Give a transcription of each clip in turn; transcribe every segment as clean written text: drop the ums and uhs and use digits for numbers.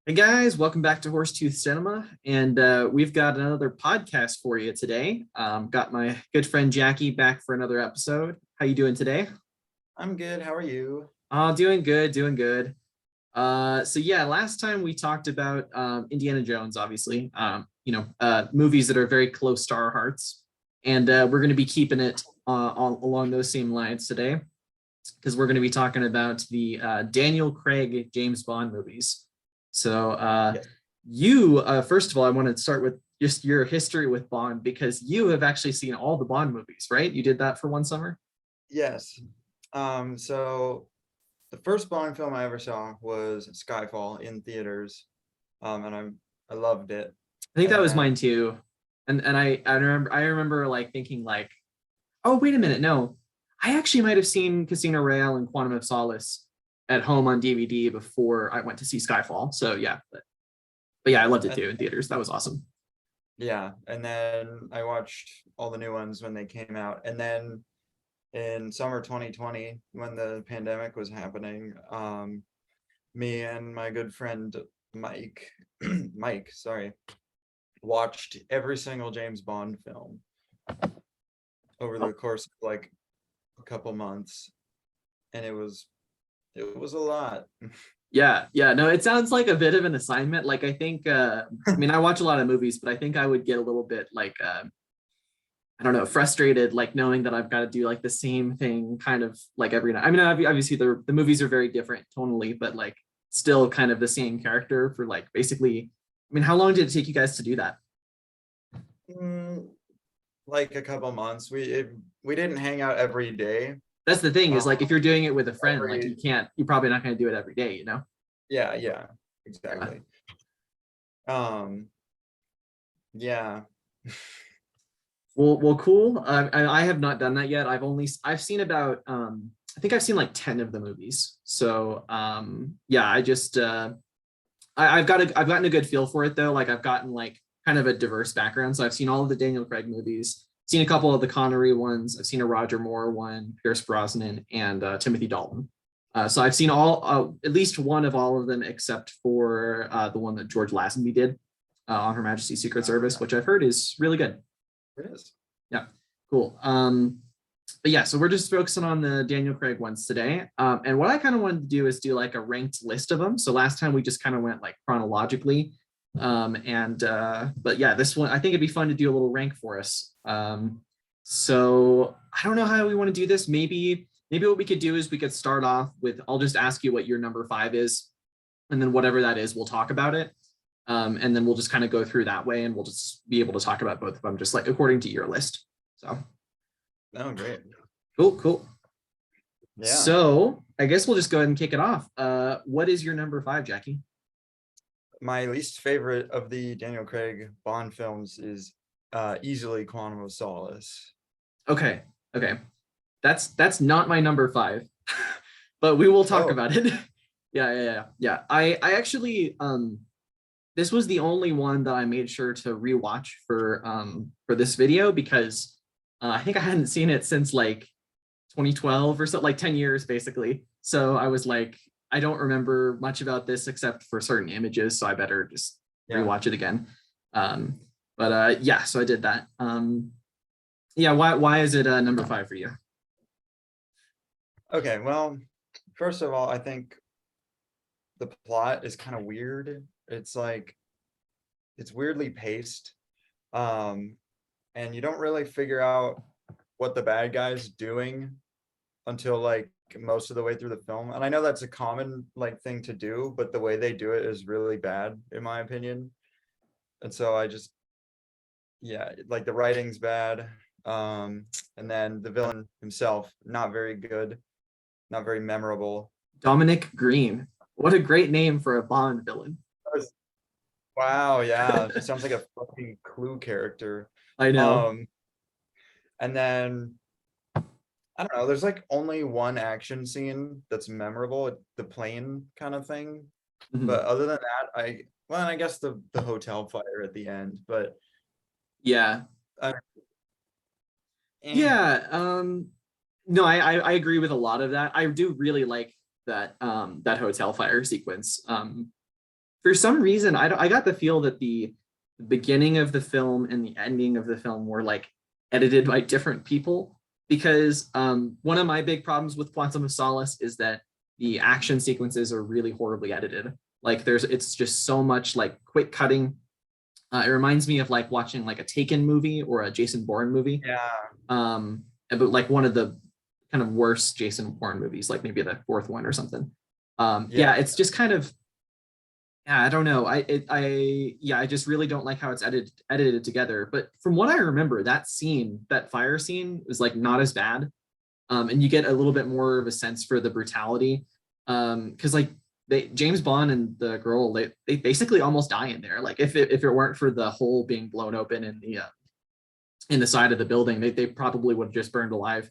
Hey guys, welcome back to Horsetooth Cinema, and we've got another podcast for you today. Got my good friend Jackie back for another episode. How you doing today? I'm good. How are you? Doing good, doing good. So yeah, last time we talked about Indiana Jones, obviously. Movies that are very close to our hearts, and we're going to be keeping it along those same lines today, because we're going to be talking about the Daniel Craig James Bond movies. So Yes. first of all, I want to start with just your history with Bond, because you have actually seen all the Bond movies, right? You did that for one summer? Yes. So the first Bond film I ever saw was Skyfall in theaters. And I loved it. I think that And was then mine too. And I remember like thinking like, oh, wait a minute, no. I actually might have seen Casino Royale and Quantum of Solace at home on DVD before I went to see Skyfall. So yeah, but yeah, I loved it and too in theaters. That was awesome. yeah, and then I watched all the new ones when they came out. And then in summer 2020, when the pandemic was happening, me and my good friend Mike, Mike, sorry, watched every single James Bond film over the Oh, course of like a couple months, and it was a lot. yeah, yeah. No, it sounds like a bit of an assignment. Like I think I mean I watch a lot of movies, but I think I would get a little bit like I don't know, frustrated, like knowing that I've got to do like the same thing kind of like every night. I mean, obviously the movies are very different tonally, but like still kind of the same character for like basically, I mean, how long did it take you guys to do that? Mm, like a couple months. We didn't hang out every day. That's the thing, Um, is like if you're doing it with a friend, like every you're probably not going to do it every day, you know? yeah, Yeah. exactly. Um, yeah. Well, cool. I have not done that yet. I've seen about I think I've seen like 10 of the movies. So yeah, I've gotten a good feel for it though. Like I've gotten like kind of a diverse background. So I've seen all of the Daniel Craig movies, seen a couple of the Connery ones. I've seen a Roger Moore one, Pierce Brosnan, and Timothy Dalton. So I've seen all at least one of all of them, except for the one that George Lazenby did on Her Majesty's Secret Service, Yeah, which I've heard is really good. it is. Yeah, cool. But yeah, so we're just focusing on the Daniel Craig ones today. And what I kind of wanted to do is do like a ranked list of them. So last time we just kind of went like chronologically. But yeah, this one I think it'd be fun to do a little rank for us. So I don't know how we want to do this. Maybe what we could do is we could start off with, I'll just ask you what your number five is, and then whatever that is, we'll talk about it. And then we'll just kind of go through that way, and we'll just be able to talk about both of them, just like according to your list. So Oh, great. cool. Yeah. So I guess we'll just go ahead and kick it off. What is your number five, Jackie? My least favorite of the Daniel Craig Bond films is easily Quantum of Solace. Okay, okay. That's not my number five, but we will talk Oh, about it. Yeah. I actually this was the only one that I made sure to rewatch for this video, because I think I hadn't seen it since like 2012 or so, like 10 years basically. So I was like, I don't remember much about this except for certain images, so I better just yeah. rewatch it again. But yeah, so I did that. Yeah, why is it number five for you? Okay, well, first of all, I think the plot is kind of weird. It's weirdly paced. Um, and you don't really figure out what the bad guy's doing until like most of the way through the film. And I know that's a common like thing to do, but the way they do it is really bad in my opinion. And so I just yeah, like the writing's bad. And then the villain himself, not very good, not very memorable. Dominic Green. What a great name for a Bond villain. Wow, yeah, he sounds like a fucking Clue character. I know. Um, and then I don't know, there's like only one action scene that's memorable, the plane kind of thing. Mhm. But other than that, well, I guess the hotel fire at the end, but Yeah. uh, eh, Yeah. No, I agree with a lot of that. I do really like that that hotel fire sequence. for some reason, I got the feel that the beginning of the film and the ending of the film were like edited by different people, because one of my big problems with Quantum of Solace is that the action sequences are really horribly edited. Like it's just so much like quick cutting. It reminds me of like watching like a Taken movie or a Jason Bourne movie. Yeah. But like one of the kind of worst Jason Bourne movies, like maybe the fourth one or something. Yeah, it's just kind of, yeah, I don't know. I just really don't like how it's edited together. But from what I remember, that scene, that fire scene, was like not as bad. And you get a little bit more of a sense for the brutality. Because like James Bond and the girl, they basically almost die in there. Like if it weren't for the hole being blown open in the side of the building, they probably would have just burned alive.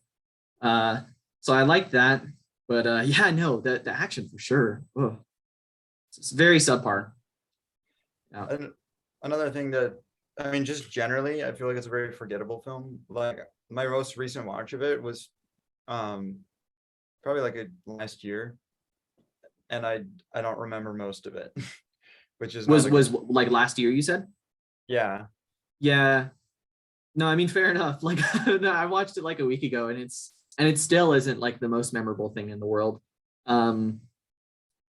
So I like that. But yeah, no, the action for sure. Ugh. It's very subpar. Yeah. And another thing that, I mean, just generally, I feel like it's a very forgettable film. Like my most recent watch of it was probably like last year, and I don't remember most of it, which is was like last year, you said? Yeah. Yeah. No, I mean, fair enough. Like no, I watched it like a week ago, and it still isn't like the most memorable thing in the world.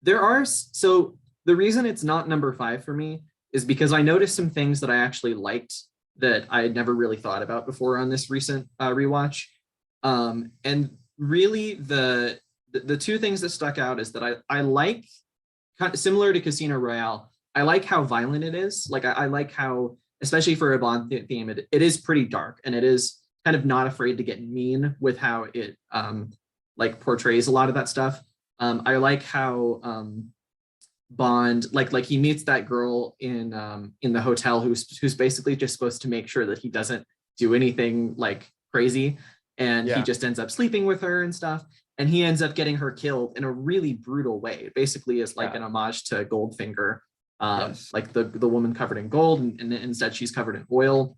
So the reason it's not number 5 for me is because I noticed some things that I actually liked that I had never really thought about before on this recent rewatch. And really the two things that stuck out is that I like, kind of similar to Casino Royale, I like how violent it is. Like I like how, especially for a Bond theme, it is pretty dark, and it is kind of not afraid to get mean with how it like portrays a lot of that stuff. I like how Bond, like he meets that girl in the hotel who's basically just supposed to make sure that he doesn't do anything like crazy, and he just ends up sleeping with her and stuff, and he ends up getting her killed in a really brutal way. It basically is like an homage to Goldfinger, like the woman covered in gold, and instead she's covered in oil.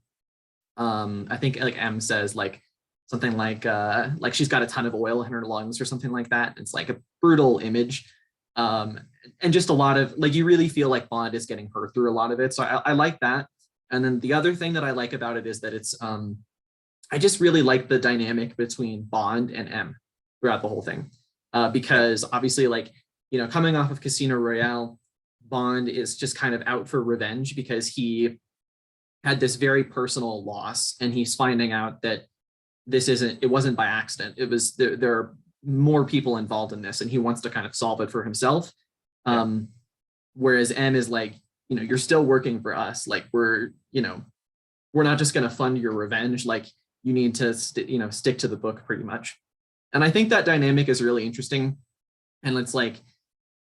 I think like M says like something like she's got a ton of oil in her lungs or something like that. It's like a brutal image. And just a lot of like, you really feel like Bond is getting hurt through a lot of it. So I like that. And then the other thing that I like about it is that it's I just really like the dynamic between Bond and M throughout the whole thing. Because obviously, like, you know, coming off of Casino Royale, Bond is just kind of out for revenge because he had this very personal loss, and he's finding out that it wasn't by accident. It was there are more people involved in this, and he wants to kind of solve it for himself. Whereas M is like, you know, you're still working for us. Like we're not just going to fund your revenge. Like you need to stick to the book pretty much. And I think that dynamic is really interesting. And it's like,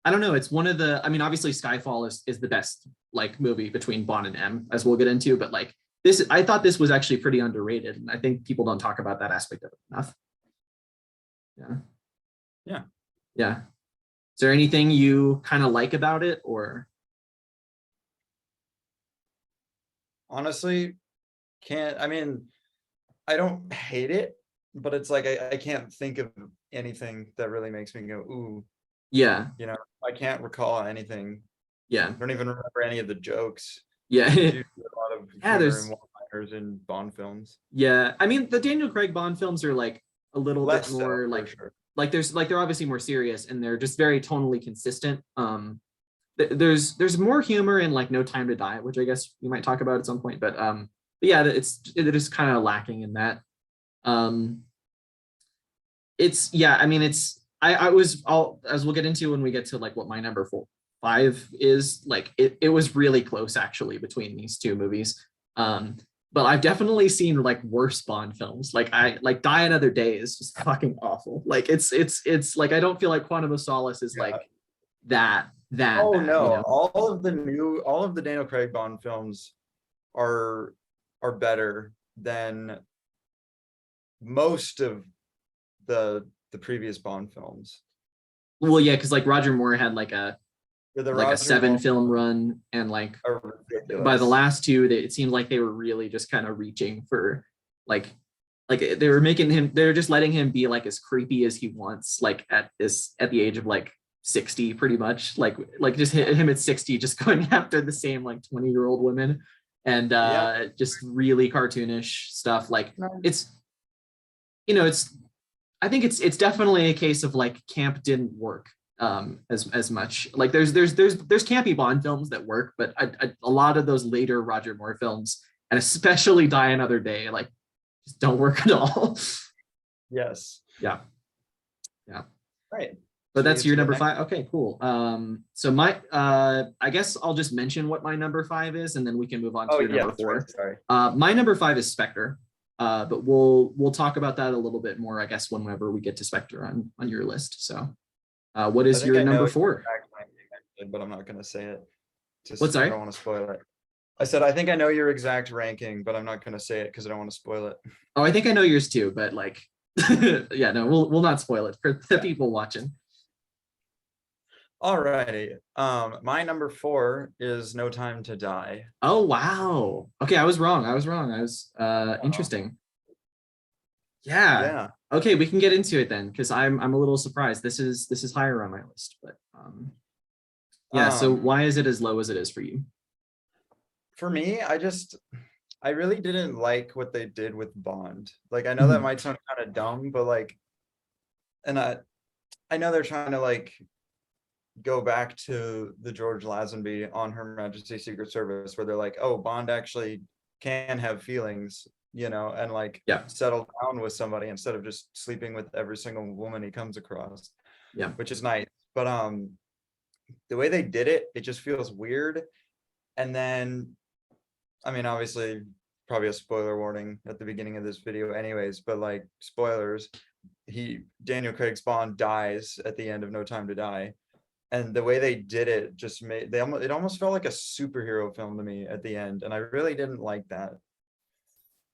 I don't know, it's one of the, I mean, obviously Skyfall is the best like movie between Bond and M, as we'll get into, but like this, I thought this was actually pretty underrated. And I think people don't talk about that aspect of it enough. Yeah. Is there anything you kind of like about it, or? Honestly, I don't hate it, but it's like I can't think of anything that really makes me go, ooh. Yeah. You know, I can't recall anything. Yeah. I don't even remember any of the jokes. Yeah. There's a lot of there's one-liners in Bond films. Yeah. I mean, the Daniel Craig Bond films are like a little bit more like they're obviously more serious, and they're just very tonally consistent. There's more humor in like No Time to Die, which I guess we might talk about at some point, but yeah, it is kind of lacking in that. As we'll get into when we get to like what my number 5 is, like it was really close actually between these two movies. But I've definitely seen like worse Bond films. Like Die Another Day is just fucking awful. Like it's like, I don't feel like Quantum of Solace is like that Oh bad, no, you know? all of the Daniel Craig Bond films are better than most of the previous Bond films. Well, yeah, because like Roger Moore had like a 7 film run, and like by the last 2, it seemed like they were really just kind of reaching for like they were just letting him be like as creepy as he wants, like at the age of like 60 pretty much, like just hit him at 60, just going after the same like 20-year-old women, and Yeah. just really cartoonish stuff. Like No. it's, it's, I think it's definitely a case of like camp didn't work as much. Like there's campy Bond films that work, but a lot of those later Roger Moore films, and especially Die Another Day, like just don't work at all. Yes. Yeah. Yeah. Right. But Should we that's get your to the number next- 5. Okay, cool. So my I guess I'll just mention what my number 5 is, and then we can move on to Oh your yeah, number that's 4. right. Sorry. My number 5 is Spectre. But we'll talk about that a little bit more, I guess, whenever we get to Spectre on your list. So what I is think your I know number your 4? exact ranking, actually, but I'm not gonna say it. What's I that? don't want to spoil it. I said I think I know your exact ranking, but I'm not gonna say it because I don't want to spoil it. Oh, I think I know yours too, but like yeah, no, we'll not spoil it for the people watching. Alrighty. My number 4 is No Time to Die. Oh wow. Okay, I was wrong. I was Wow. interesting. Yeah. Yeah. Okay, we can get into it then, because I'm a little surprised. This is higher on my list, but yeah. So why is it as low as it is for you? For me, I really didn't like what they did with Bond. Like I know that might sound kind of dumb, but like, and I know they're trying to like go back to the George Lazenby on Her Majesty's Secret Service, where they're like, oh, Bond actually can have feelings, and like Yeah. settle down with somebody instead of just sleeping with every single woman he comes across. Yeah. Which is nice. But the way they did it, it just feels weird. And then, I mean, obviously, probably a spoiler warning at the beginning of this video anyways, but like spoilers, Daniel Craig's Bond dies at the end of No Time to Die. And the way they did it just it almost felt like a superhero film to me at the end. And I really didn't like that.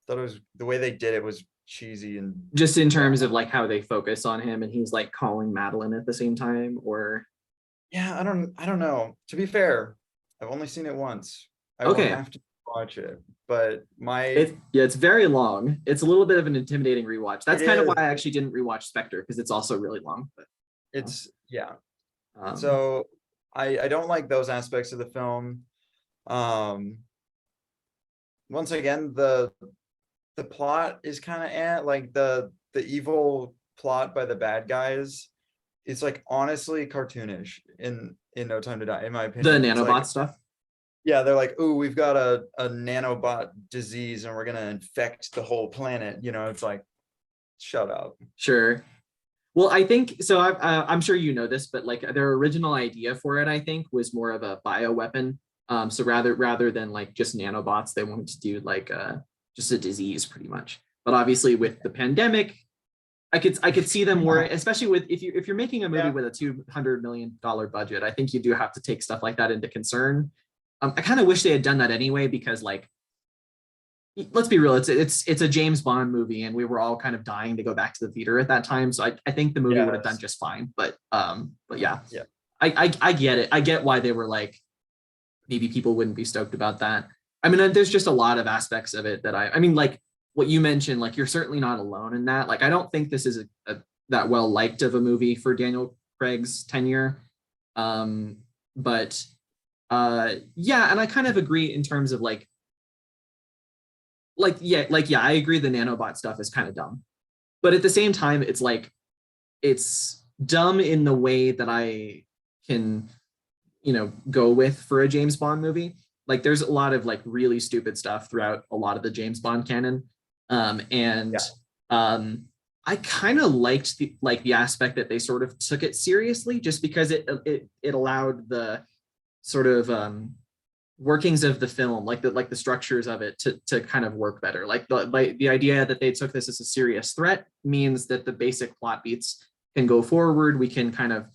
Thought it was, the way they did it was cheesy and Just in terms of like how they focus on him and he's like calling Madeline at the same time, or yeah, I don't know. To be fair, I've only seen it once. I will okay. have to watch it. But it's very long. It's a little bit of an intimidating rewatch. That's kind of why is. I actually didn't rewatch Spectre, because it's also really long. But It's yeah. um, So I don't like those aspects of the film. Once again, the plot is kind of like the evil plot by the bad guys. It's like honestly cartoonish in No Time to Die, in my the opinion. It's nanobot like, stuff. yeah, they're like, oh, we've got a nanobot disease and we're gonna infect the whole planet. It's like, shut up. Sure. Well, I think so. I'm sure you know this, but like their original idea for it, I think, was more of a bioweapon. So rather than like just nanobots, they wanted to do like just a disease, pretty much. But obviously, with the pandemic, I could see them more, especially with if you're making a movie with a $200 million budget. I think you do have to take stuff like that into concern. I kind of wish they had done that anyway, because like, let's be real, it's a James Bond movie, and we were all kind of dying to go back to the theater at that time. So I think the movie would have done just fine. But yeah. I get it. I get why they were like, maybe people wouldn't be stoked about that. I mean, there's just a lot of aspects of it that I mean, like what you mentioned, like you're certainly not alone in that. Like I don't think this is a that well liked of a movie for Daniel Craig's tenure. But yeah, and I kind of agree in terms of like yeah, I agree the nanobot stuff is kind of dumb. But at the same time, it's like it's dumb in the way that I can go with for a James Bond movie. Like there's a lot of like really stupid stuff throughout a lot of the James Bond canon. I kind of liked the aspect that they sort of took it seriously, just because it allowed the sort of workings of the film, like the structures of it to kind of work better. Like the idea that they took this as a serious threat means that the basic plot beats can go forward. We can kind of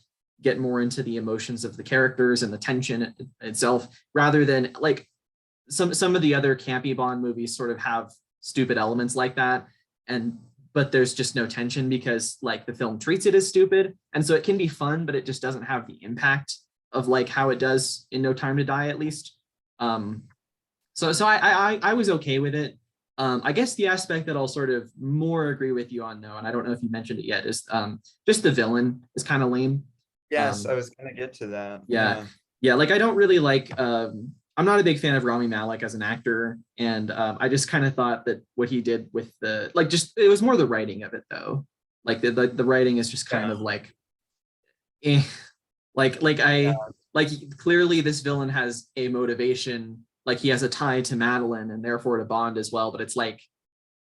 get more into the emotions of the characters and the tension itself, rather than like some of the other campy Bond movies sort of have stupid elements like that, but there's just no tension because like the film treats it as stupid, and so it can be fun, but it just doesn't have the impact of like how it does in No Time to Die, at least. So I was okay with it. I guess the aspect that I'll sort of more agree with you on, though, and I don't know if you mentioned it yet, is just the villain is kind of lame. Yes, I was gonna get to that. Yeah. Yeah, like I don't really like I'm not a big fan of Rami Malek as an actor, and I just kind of thought that what he did with the like just it was more the writing of it though. Like the writing is just kind Yeah. of like eh. Like Yeah. I like clearly this villain has a motivation, like he has a tie to Madeline and therefore to Bond as well, but it's like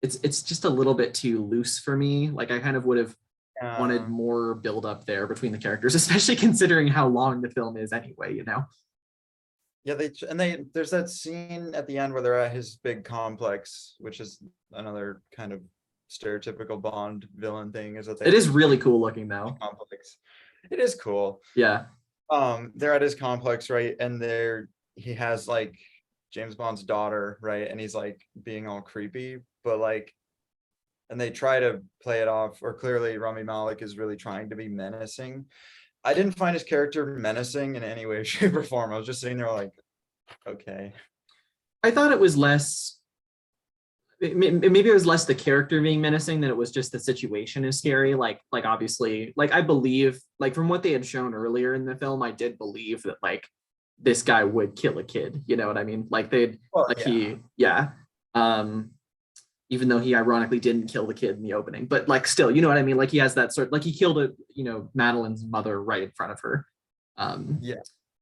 it's just a little bit too loose for me. Like I kind of would have wanted Yeah. more build up there between the characters, especially considering how long the film is anyway, you know. Yeah, they there's that scene at the end where they're at his big complex, which is another kind of stereotypical Bond villain thing, is that they It have is this really cool looking though. complex. It is cool. Yeah. They're at his complex, right? And he has like James Bond's daughter, right? And he's like being all creepy, but like, and they try to play it off, or clearly Rami Malek is really trying to be menacing. I didn't find his character menacing in any way, shape, or form. I was just sitting there like, okay. I thought it was less maybe it was less the character being menacing than it was just the situation is scary. Like obviously, like I believe, like from what they had shown earlier in the film, I did believe that like this guy would kill a kid. You know what I mean? Like they'd Well, like yeah. yeah. Even though he ironically didn't kill the kid in the opening, but like still, you know what I mean? Like he has that sort, like he killed Madeline's mother right in front of her. Yeah.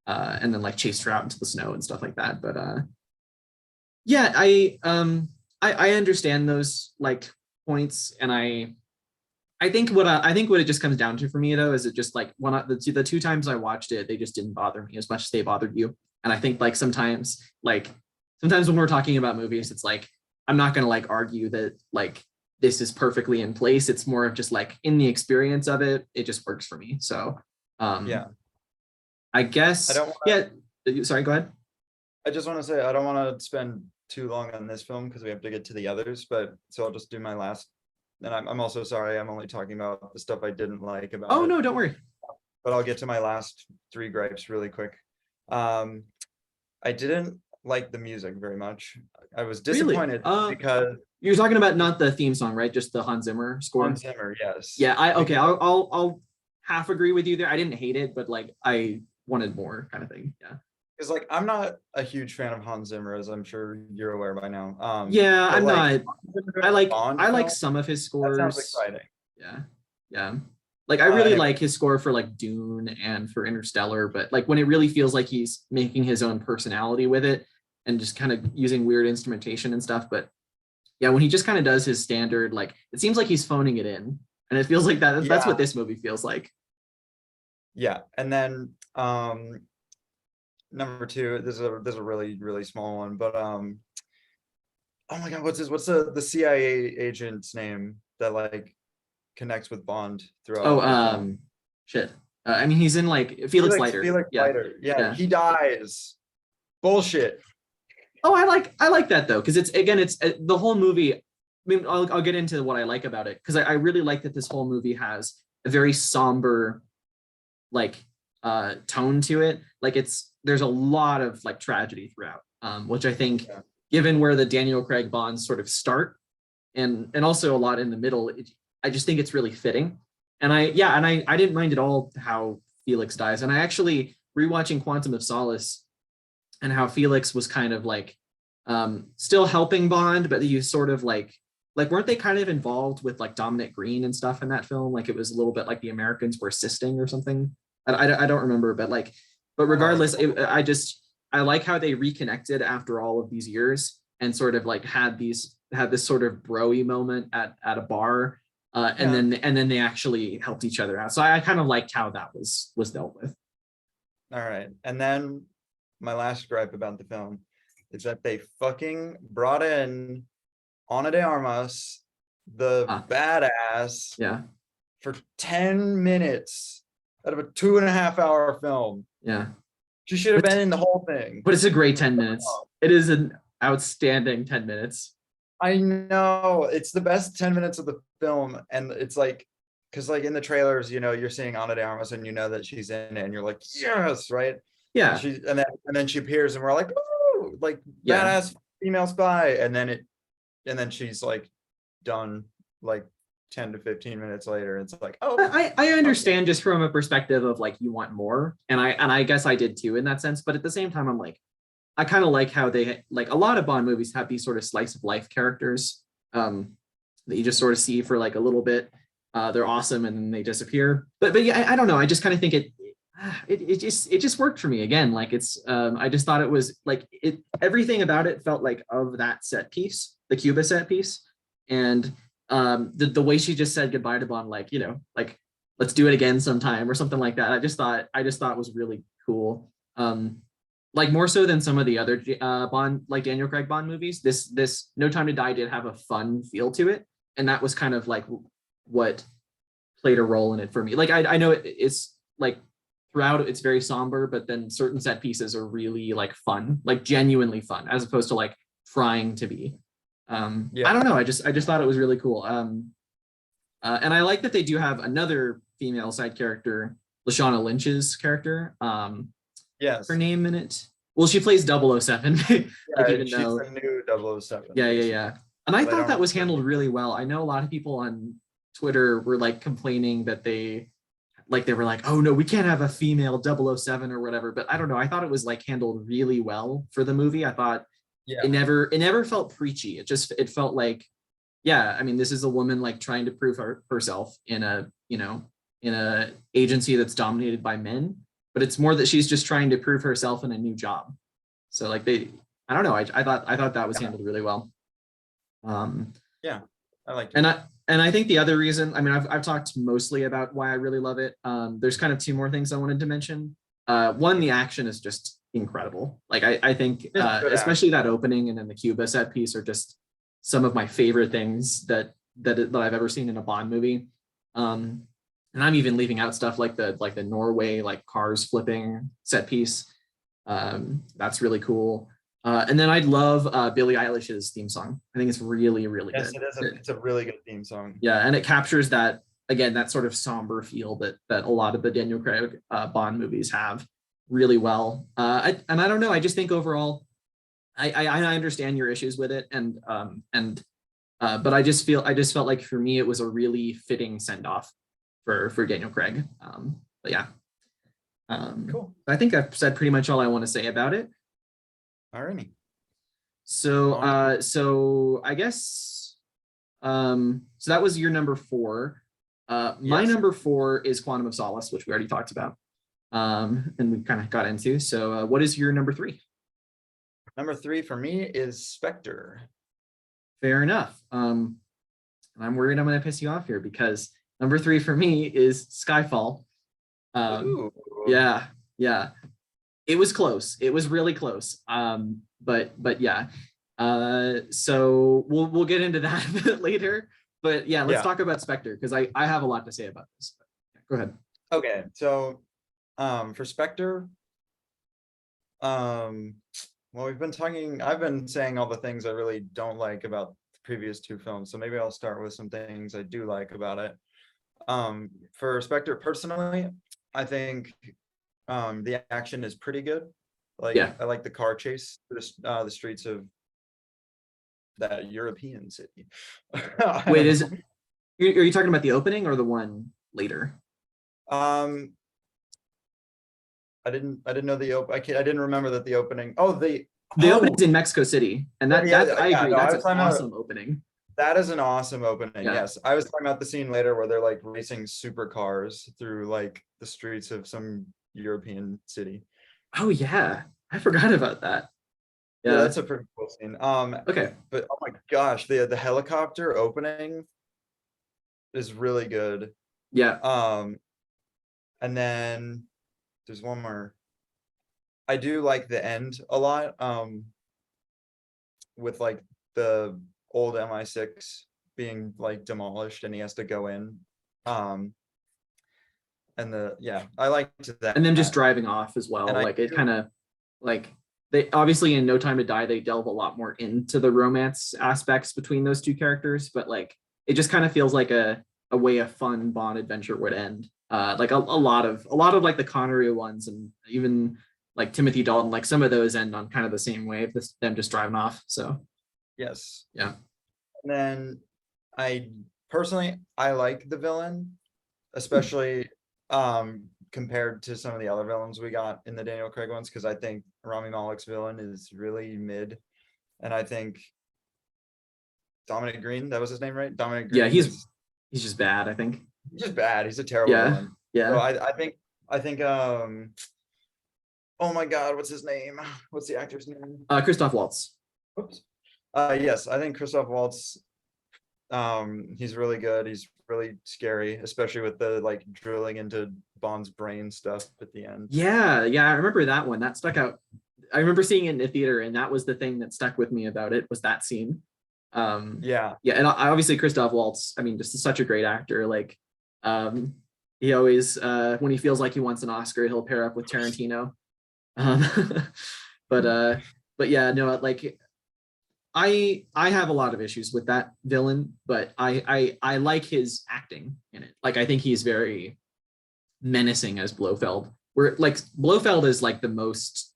And then like chased her out into the snow and stuff like that. But yeah, I understand those like points, and I think what it just comes down to for me though is it just like the two times I watched it, they just didn't bother me as much as they bothered you. And I think like sometimes when we're talking about movies, it's like I'm not gonna like argue that like this is perfectly in place. It's more of just like in the experience of it, it just works for me. So Yeah. I guess I don't yeah. Sorry, go ahead. I just want to say I don't want to spend too long on this film because we have to get to the others, but so I'll just do my last. And I'm also sorry, I'm only talking about the stuff I didn't like about Oh it, no, don't worry. but I'll get to my last three gripes really quick. I didn't like the music very much. I was Really? disappointed because You're talking about not the theme song, right? Just the Hans Zimmer score. Hans Zimmer, yes. Yeah, okay. Because, I'll half agree with you there. I didn't hate it, but like I wanted more kind of thing. Yeah. because like I'm not a huge fan of Hans Zimmer, as I'm sure you're aware by now. Yeah, but I'm like, not. I like film, some of his that sounds scores. exciting. Yeah. Yeah. Like I really Anyway, like his score for like Dune and for Interstellar, but like when it really feels like he's making his own personality with it and just kind of using weird instrumentation and stuff. But yeah, when he just kind of does his standard, like it seems like he's phoning it in. And it feels like that's yeah, what this movie feels like. yeah. And then number two, there's a really, really small one, but oh my god, what's the CIA agent's name that like connects with Bond throughout Oh, the film? shit. I mean, he's in like Felix Leiter. Felix Yeah, Leiter. Yeah, yeah. he dies. Bullshit. Oh, I like that though, because it's the whole movie. I mean, I'll get into what I like about it because I really like that this whole movie has a very somber, like, tone to it. Like there's a lot of like tragedy throughout, which I think, Yeah. given where the Daniel Craig Bonds sort of start, and also a lot in the middle, I just think it's really fitting. And I didn't mind at all how Felix dies. And I actually rewatching Quantum of Solace and how Felix was kind of like still helping Bond, but he sort of like weren't they kind of involved with like Dominic Green and stuff in that film? Like it was a little bit like the Americans were assisting or something. I don't remember, but regardless, I like how they reconnected after all of these years and sort of like had this sort of broy moment at a bar, and then they actually helped each other out. So I kind of liked how that was dealt with. All right. And then my last gripe about the film is that they fucking brought in Ana de Armas, the badass, Yeah. for 10 minutes out of a 2.5 hour film. Yeah. She should have been in the whole thing. But it's a great 10 minutes. It is an outstanding 10 minutes. I know, it's the best 10 minutes of the film, and it's like, because like in the trailers, you're seeing Ana de Armas and you know that she's in it, and you're like, yes, right? Yeah. And then she appears, and we're like, oh, like Yeah. badass female spy, and then she's like done like 10 to 15 minutes later, it's like, oh, I understand just from a perspective of like you want more, and I guess I did too in that sense. But at the same time, I'm like, I kind of like how they like a lot of Bond movies have these sort of slice of life characters that you just sort of see for like a little bit. They're awesome and then they disappear. But yeah, I don't know. I just kind of think it just worked for me again. Like it's I just thought it was like everything about it felt like of that set piece, the Cuba set piece, and the way she just said goodbye to Bond, like, you know, like let's do it again sometime or something like that. I just thought was really cool. Like more so than some of the other Bond, like Daniel Craig Bond movies. This No Time to Die did have a fun feel to it, and that was kind of like what played a role in it for me. Like I know it's like throughout it's very somber, but then certain set pieces are really like fun, like genuinely fun, as opposed to like trying to be. Yeah. I don't know. I just thought it was really cool. And I like that they do have another female side character, Lashana Lynch's character. Yes. Her name in it. Well, she plays 007. Yeah, like even she's though, the new 007. yeah. And I But I thought don't that was remember. handled really well. I know a lot of people on Twitter were like complaining that they were like, oh no, we can't have a female 007 or whatever. But I don't know. I thought it was like handled really well for the movie. I thought Yeah. it never felt preachy. It felt like, yeah, I mean, this is a woman like trying to prove herself in a, you know, in a agency that's dominated by men, but it's more that she's just trying to prove herself in a new job. So like I don't know. I thought that was handled really well. Yeah, I liked And it. I think the other reason, I mean, I've talked mostly about why I really love it. There's kind of two more things I wanted to mention. One, the action is just incredible. Like I think, especially that opening and then the Cuba set piece are just some of my favorite things that I've ever seen in a Bond movie. And I'm even leaving out stuff like the Norway like cars flipping set piece. That's really cool. And then I'd love Billie Eilish's theme song. I think it's really, really Yes, good. it is. It's a really good theme song. Yeah, and it captures that again, that sort of somber feel that a lot of the Daniel Craig Bond movies have really well. I don't know. I just think overall, I understand your issues with it, but I just felt like for me it was a really fitting send off for Daniel Craig. But yeah, Cool. I think I've said pretty much all I want to say about it. Alrighty. So I guess so that was your number 4. My Yes. number 4 is Quantum of Solace, which we already talked about. And we kind of got into. So what is your number 3? Number 3 for me is Spectre. Fair enough. And I'm worried I'm going to piss you off here because number 3 for me is Skyfall. Ooh. Yeah. It was close. It was really close. But yeah. So we'll get into that a bit later. But yeah, let's talk about Spectre because I have a lot to say about this. Go ahead. Okay, so for Spectre, well, I've been saying all the things I really don't like about the previous 2 films, so maybe I'll start with some things I do like about it. For Spectre, personally, I think the action is pretty good. Like, Yeah. I like the car chase through the streets of that European city. Wait, are you talking about the opening or the one later? I didn't know I didn't remember that the opening. Oh, the opening's in Mexico City, and I agree. No, That's an awesome opening. That is an awesome opening. Yeah. Yes, I was talking about the scene later where they're like racing supercars through like the streets of some European city. Oh yeah, I forgot about that. Yeah, that's a pretty cool scene. Okay. But oh my gosh, the helicopter opening is really good. Yeah. And then there's one more. I do like the end a lot. With like the old MI6 being like demolished and he has to go in. And I liked that. And then just driving off as well. And like it kind of like they obviously in No Time to Die, they delve a lot more into the romance aspects between those two characters, but like it just kind of feels like a way a fun Bond adventure would end. Like a lot of like the Connery ones and even like Timothy Dalton, like some of those end on kind of the same way of them just driving off. So yes. yeah. And then I personally, I like the villain, especially compared to some of the other villains we got in the Daniel Craig ones, because I think Rami Malek's villain is really mid, and I think Dominic Green, that was his name, right? Dominic Yeah, Green is he's just bad, I think. just bad. He's a terrible Yeah, villain. So yeah. I think oh my God, what's his name? What's the actor's name? Christoph Waltz. Oops. Yes, I think Christoph Waltz, he's really good. He's really scary, especially with the like drilling into Bond's brain stuff at the end. Yeah, yeah, I remember that one. That stuck out. I remember seeing it in the theater, and that was the thing that stuck with me about it, was that scene. Yeah. Yeah, and obviously Christoph Waltz, I mean, just such a great actor. Like, he always, when he feels like he wants an Oscar, he'll pair up with Tarantino. Um, but but yeah, no, like I have a lot of issues with that villain, but I like his acting in it. Like, I think he's very menacing as Blofeld. Where like Blofeld is like the most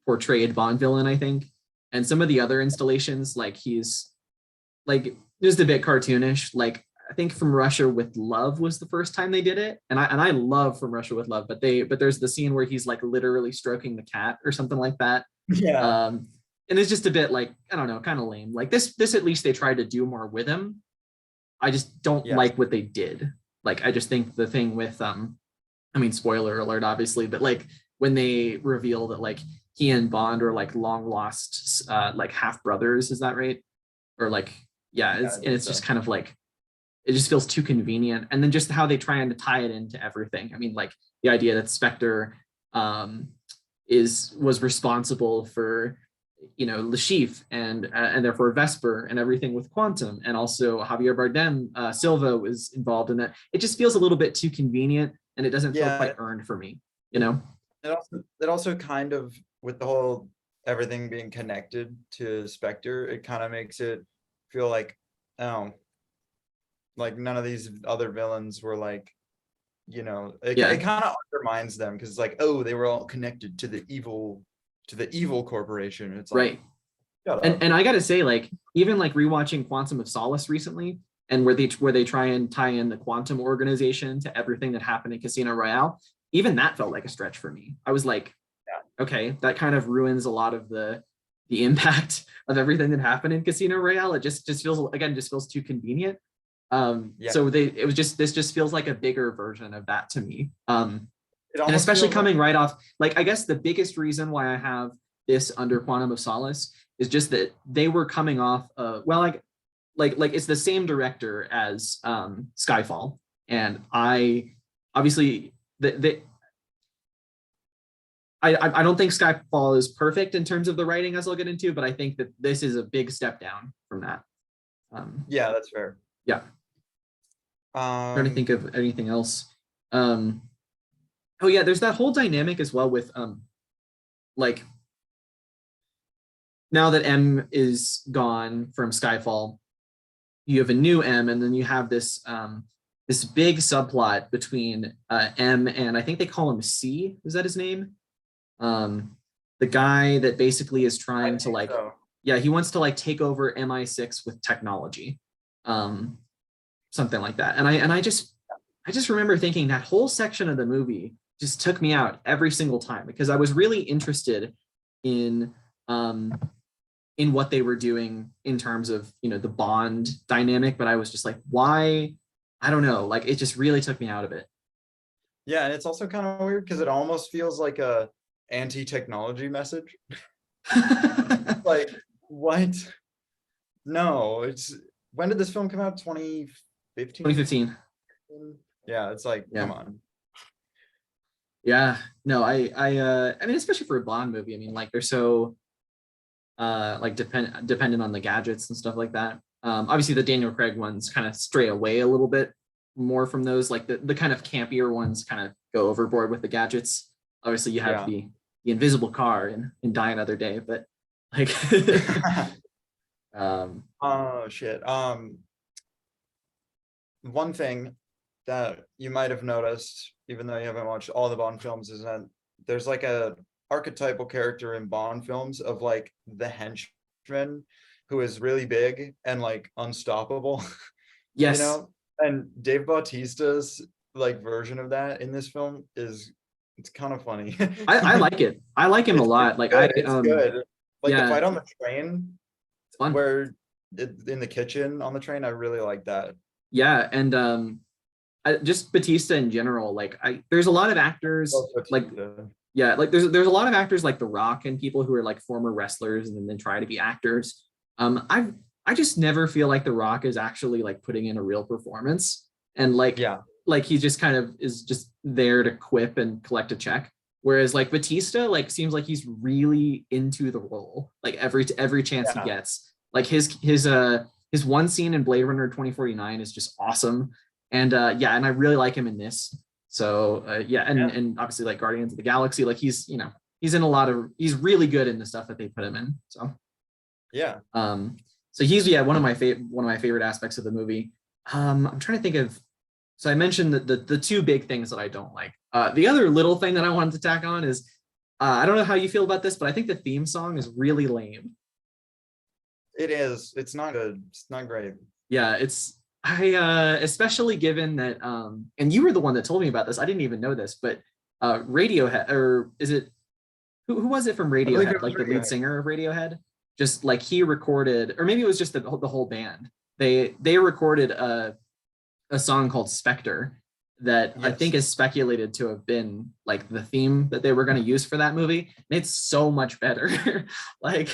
portrayed Bond villain, I think. And some of the other installations, like he's like just a bit cartoonish. Like, I think From Russia with Love was the first time they did it, and I love From Russia with Love, but there's the scene where he's like literally stroking the cat or something like that. Yeah. And it's just a bit like, I don't know, kind of lame. Like this at least they tried to do more with him. I just don't Yes. like what they did. Like, I just think the thing with I mean, spoiler alert, obviously, but like when they reveal that like he and Bond are like long lost like half brothers, is that right? Or like, yeah, Yeah, I and think it's so. just kind of like, it just feels too convenient. And then just how they try and tie it into everything. I mean, like the idea that Spectre was responsible for, you know, Le Chiffre and therefore Vesper and everything with Quantum, and also Javier Bardem, Silva was involved in that. It just feels a little bit too convenient, and it doesn't feel Yeah. quite earned for me, you know? It also kind of, with the whole everything being connected to Spectre, it kind of makes it feel like, oh, like none of these other villains were like, it Yeah, kind of undermines them, because it's like, oh, they were all connected to the evil corporation. It's like, right. shut And up. I gotta say, like, even like rewatching Quantum of Solace recently, and where they try and tie in the Quantum organization to everything that happened in Casino Royale, even that felt like a stretch for me. I was like, Yeah. okay, that kind of ruins a lot of the impact of everything that happened in Casino Royale. It just feels too convenient. Yeah. So this just feels like a bigger version of that to me. It And almost especially feels like, coming right off, like, I guess the biggest reason why I have this under Quantum of Solace is just that they were coming off well, like it's the same director as Skyfall, and I obviously I don't think Skyfall is perfect in terms of the writing, as I'll get into, but I think that this is a big step down from that. yeah, that's fair. Yeah, trying to think of anything else. Um, oh yeah, there's that whole dynamic as well with like, now that M is gone from Skyfall, you have a new M, and then you have this big subplot between M and, I think they call him C. Is that his name? The guy that basically is I trying to think like, so. yeah, he wants to like take over MI6 with technology, something like that. And I just remember thinking that whole section of the movie just took me out every single time, because I was really interested in what they were doing in terms of, you know, the Bond dynamic, but I was just like, why? I don't know. Like, it just really took me out of it. Yeah, and it's also kind of weird because it almost feels like a anti-technology message. Like, what? No, when did this film come out? 2015? 2015. Yeah, it's like, Yeah. come on. Yeah. No, I mean, especially for a Bond movie, I mean, like, they're so like dependent on the gadgets and stuff like that. Obviously the Daniel Craig ones kind of stray away a little bit more from those, like the kind of campier ones kind of go overboard with the gadgets. Obviously you have the invisible car in Die Another Day, but like Oh shit. One thing that you might have noticed, even though you haven't watched all the Bond films, is that there's like a archetypal character in Bond films of like the henchman who is really big and like unstoppable. yes, And Dave Bautista's like version of that in this film it's kind of funny. I like it. I like him a lot. Like it's good. Like the yeah, fight on the train it's fun. where in the kitchen on the train, I really like that. Yeah, and just Batista in general. Like there's a lot of actors like yeah, like there's a lot of actors like The Rock and people who are like former wrestlers and then try to be actors. I just never feel like The Rock is actually like putting in a real performance, and like he just kind of is just there to quip and collect a check. Whereas like Batista like seems like he's really into the role, like every chance he gets. Like his one scene in Blade Runner 2049 is just awesome. And and I really like him in this. So and obviously like Guardians of the Galaxy, like he's in a lot of, he's really good in the stuff that they put him in. So so he's one of my favorite aspects of the movie. I'm trying to think of, so I mentioned the two big things that I don't like. The other little thing that I wanted to tack on is I don't know how you feel about this, but I think the theme song is really lame. It is. It's not good. It's not great. Yeah, especially given that and you were the one that told me about this. I didn't even know this, but Radiohead, or is it who was it from Radiohead? Like the lead singer of Radiohead, just like he recorded, or maybe it was just the whole band. They recorded a song called Spectre that I think is speculated to have been like the theme that they were going to use for that movie. And it's so much better. Like,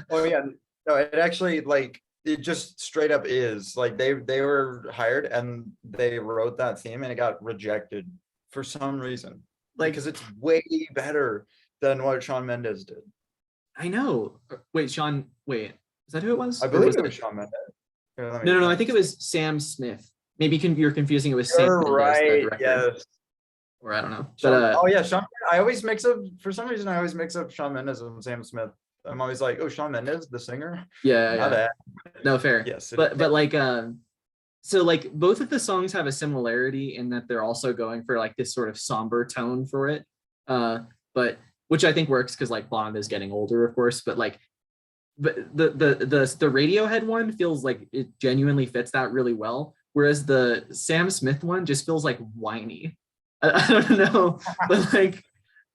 oh yeah, no, it actually like it just straight up is like they were hired and they wrote that theme and it got rejected for some reason. Like, because it's way better than what Shawn Mendes did. I know. Wait, is that who it was? I believe it was Shawn Mendes. Here, no, I think it was Sam Smith. Maybe you're confusing it with Sam Mendes, right, the director. Yes. Or I don't know. But Shawn, I always mix up, for some reason I always mix up Shawn Mendes and Sam Smith. I'm always like, oh, Shawn Mendes, the singer? Yeah. No, fair. Yes. But like so like both of the songs have a similarity in that they're also going for like this sort of somber tone for it. But which I think works because like Blonde is getting older, of course, but like the Radiohead one feels like it genuinely fits that really well. Whereas the Sam Smith one just feels like whiny. I don't know, but like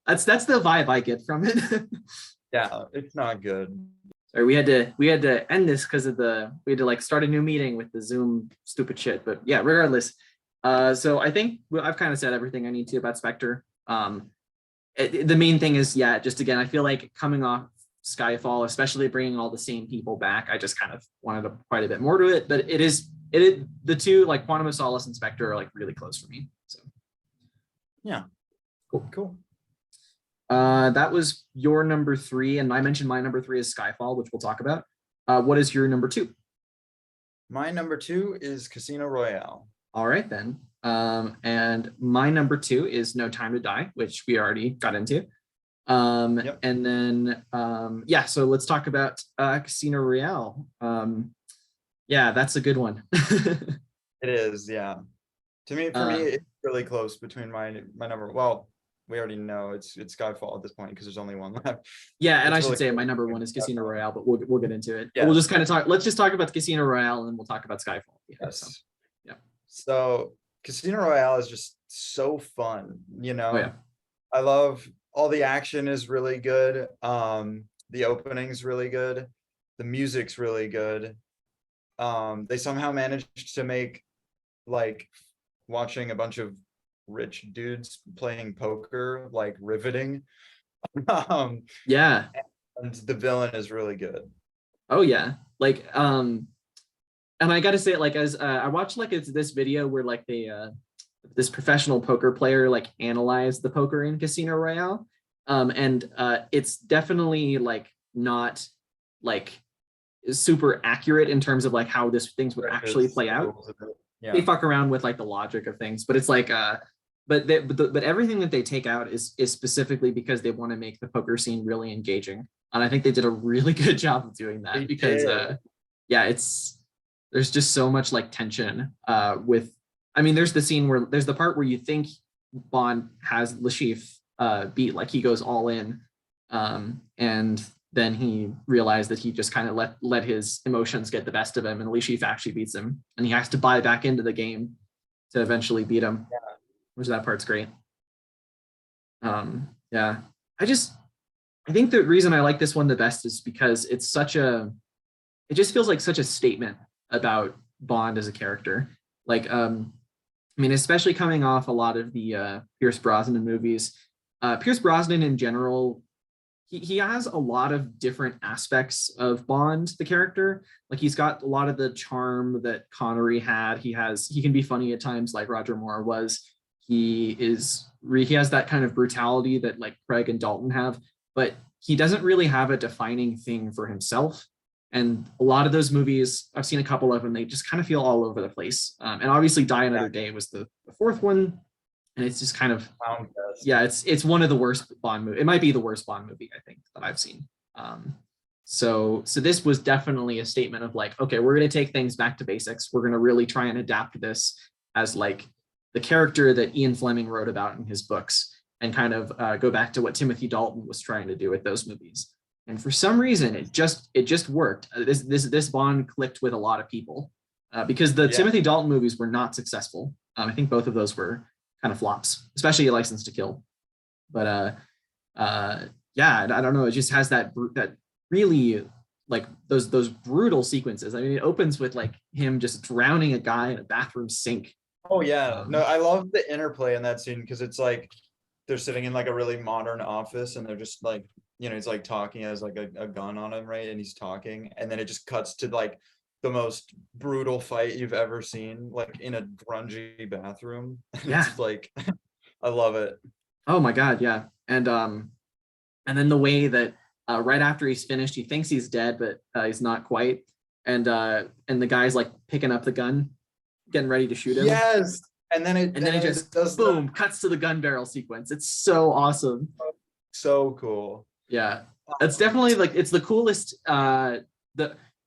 that's the vibe I get from it. Yeah, it's not good. Sorry, we had to end this because of we had to like start a new meeting with the Zoom stupid shit. But yeah, regardless. So I think I've kind of said everything I need to about Spectre. The main thing is, just again, I feel like coming off Skyfall, especially bringing all the same people back, I just kind of wanted quite a bit more to it. But the two, like Quantum of Solace and Spectre, are like really close for me. So yeah, cool. That was your number 3, and I mentioned my number 3 is Skyfall, which we'll talk about. What is your number 2? My number 2 is Casino Royale. All right then. And my number 2 is No Time to Die, which we already got into. And then so let's talk about Casino Royale. That's a good one. It is, yeah. For me, it's really close between my number. Well, we already know it's Skyfall at this point because there's only one left. Yeah, and I should say my number 1 is Casino Royale, but we'll get into it. Yeah. We'll just kind of talk. Let's just talk about Casino Royale, and then we'll talk about Skyfall. Yes. So Casino Royale is just so fun. I love all the action is really good. The opening's really good. The music's really good. They somehow managed to make like watching a bunch of rich dudes playing poker like riveting. And the villain is really good. Oh yeah, like and I gotta say, like, as I watched like this video where like this professional poker player like analyzed the poker in Casino Royale, and it's definitely like not like super accurate in terms of like how things would actually play out. They fuck around with like the logic of things, but it's like but everything that they take out is specifically because they want to make the poker scene really engaging, and I think they did a really good job of doing that because there's just so much like tension there's the scene where there's the part where you think Bond has Lashif beat, like he goes all in, and then he realized that he just kind of let his emotions get the best of him, and Lashif actually beats him, and he has to buy back into the game to eventually beat him, which that part's great. Yeah, I think the reason I like this one the best is because it just feels like such a statement about Bond as a character. Like, I mean, especially coming off a lot of the Pierce Brosnan movies. Pierce Brosnan in general, he has a lot of different aspects of Bond, the character. Like he's got a lot of the charm that Connery had. He can be funny at times, like Roger Moore was. He has that kind of brutality that like Craig and Dalton have, but he doesn't really have a defining thing for himself. And a lot of those movies, I've seen a couple of them, they just kind of feel all over the place. And obviously Die Another Day was the fourth one. And it's just kind of, yeah, it's one of the worst Bond movies. It might be the worst Bond movie, I think, that I've seen. So this was definitely a statement of like, okay, we're going to take things back to basics. We're going to really try and adapt this as like the character that Ian Fleming wrote about in his books and kind of go back to what Timothy Dalton was trying to do with those movies. And for some reason, it just worked. This Bond clicked with a lot of people because the Timothy Dalton movies were not successful. I think both of those were kind of flops, especially License to Kill. But yeah, I don't know. It just has that really like those brutal sequences. I mean, it opens with like him just drowning a guy in a bathroom sink. Oh yeah, no, I love the interplay in that scene because it's like they're sitting in like a really modern office and they're just like, you know, he's like talking, has like a gun on him, right? And he's talking, and then it just cuts to like the most brutal fight you've ever seen, like in a grungy bathroom. Yeah. It's like, I love it. Oh my God, yeah. And then the way that right after he's finished, he thinks he's dead, but he's not quite. And the guy's like picking up the gun, getting ready to shoot him. Yes. And then it just does boom, cuts to the gun barrel sequence. It's so awesome. So cool. Yeah, it's definitely like it's the coolest. I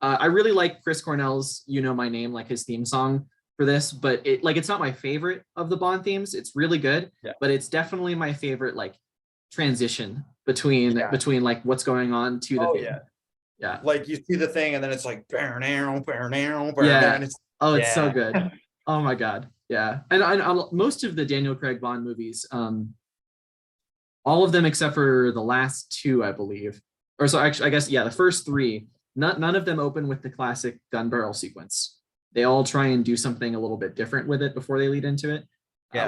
really like Chris Cornell's "You Know My Name," like his theme song for this, but it's not my favorite of the Bond themes. It's really good, but it's definitely my favorite like transition between like what's going on to the theme. Yeah. Like you see the thing, and then it's like yeah. It's, it's so good. Oh my God. Yeah, and most of the Daniel Craig Bond movies, all of them except for the last two, I believe, or so actually, I guess, yeah, the first three, none of them open with the classic gun barrel sequence. They all try and do something a little bit different with it before they lead into it,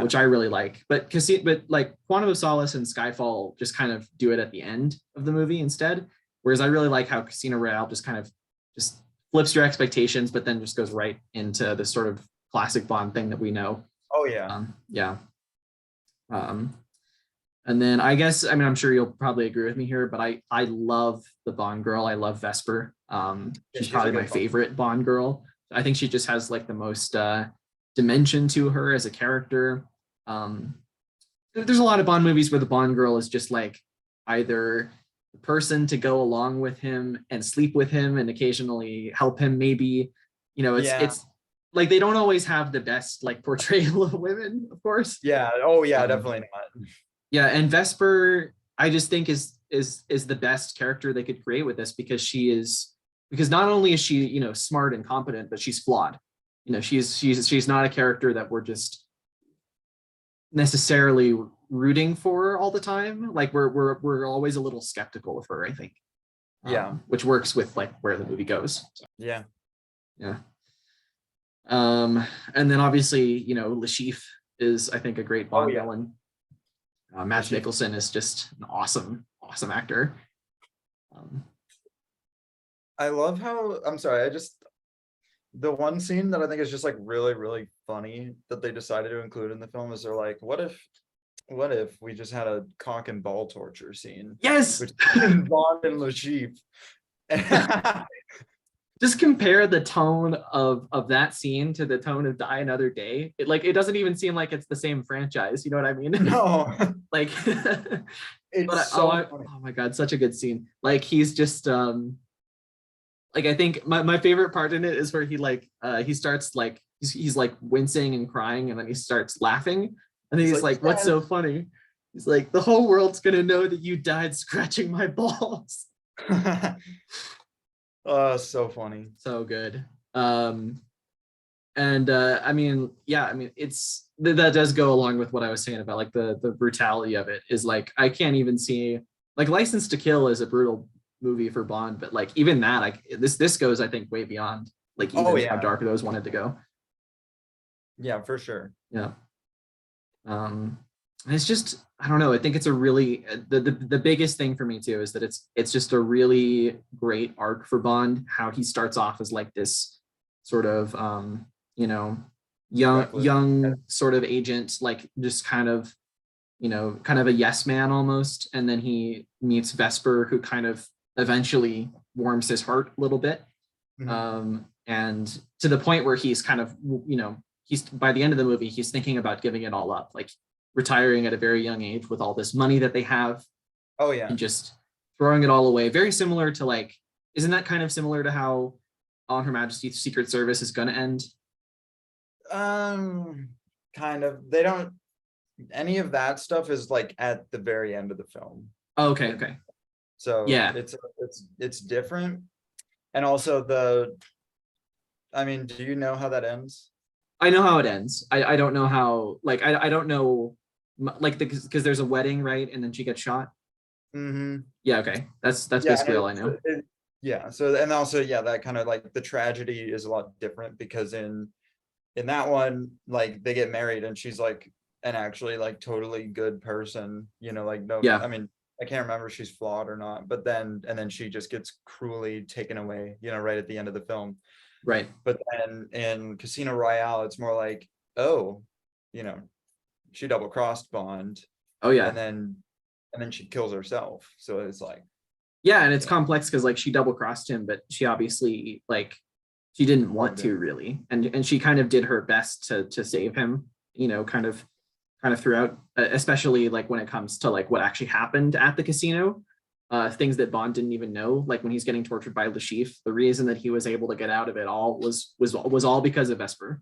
which I really like. But like Quantum of Solace and Skyfall just kind of do it at the end of the movie instead. Whereas I really like how Casino Royale just kind of just flips your expectations, but then just goes right into this sort of classic Bond thing that we know. Oh yeah. And then I guess, I mean, I'm sure you'll probably agree with me here, but I love the Bond girl. I love Vesper. She's probably my favorite Bond girl. I think she just has like the most dimension to her as a character. There's a lot of Bond movies where the Bond girl is just like either the person to go along with him and sleep with him and occasionally help him, maybe, you know, it's like they don't always have the best like portrayal of women, of course. Yeah. Oh yeah, definitely not. Yeah, and Vesper, I just think is the best character they could create with this because not only is she, you know, smart and competent, but she's flawed. You know, she's not a character that we're just necessarily rooting for all the time. Like we're always a little skeptical of her, I think. Which works with like where the movie goes. So, yeah. And then obviously, you know, Le Chiffre is, I think, a great Bond villain. Matt Nicholson is just an awesome actor. I love how, I'm sorry, the one scene that I think is just like really, really funny that they decided to include in the film is they're like, what if we just had a cock and ball torture scene? Yes. Which Bond and Le Chiffre. Just compare the tone of that scene to the tone of Die Another Day. It doesn't even seem like it's the same franchise. You know what I mean? No. Like, it's funny. Oh my God, such a good scene. Like he's just like, I think my favorite part in it is where he starts like he's like wincing and crying, and then he starts laughing, and then he's like, what's so funny? He's like, the whole world's gonna know that you died scratching my balls. Oh, so funny. So good. And I mean, yeah, I mean, it's that does go along with what I was saying about like the brutality of it. Is like I can't even see like License to Kill is a brutal movie for Bond, but like even that, like this goes, I think, way beyond like Oh even how yeah, dark those wanted to go. yeah, for sure. Yeah. And it's just I don't know. I think it's a really the biggest thing for me too is that it's just a really great arc for Bond. How he starts off as like this sort of you know Reckless. young sort of agent, like just kind of kind of a yes man almost, and then he meets Vesper, who kind of eventually warms his heart a little bit, Mhm. and to the point where he's kind of he's by the end of the movie he's thinking about giving it all up, like retiring at a very young age with all this money that they have Oh yeah. and just throwing it all away. Very similar to like, isn't that kind of similar to how On Her Majesty's Secret Service is going to end? Um, kind of. They don't. Any of that stuff is like at the very end of the film. Oh, okay, It- okay. So Yeah, it's different. And also the. I mean, do you know how that ends? I know how it ends. I don't know how, like, I don't know, like, because there's a wedding, right? And then she gets shot. Mm-hmm. Yeah, okay. That's Yeah, basically all I know. yeah. So and also yeah, that kind of like the tragedy is a lot different because in that one, like they get married and she's like an actually like totally good person, like no, Yeah, I mean, I can't remember if she's flawed or not, but then she just gets cruelly taken away, right at the end of the film. right. But then in Casino Royale, it's more like, oh, you know, she double crossed Bond Oh, and yeah. then she kills herself. So it's like, Yeah, and it's damn, complex because like she double crossed him, but she obviously like she didn't want loved to him. really, and she kind of did her best to save him. Kind of throughout, especially like when it comes to like what actually happened at the casino, things that Bond didn't even know, like when he's getting tortured by Lashif. The reason that he was able to get out of it all was all because of Vesper.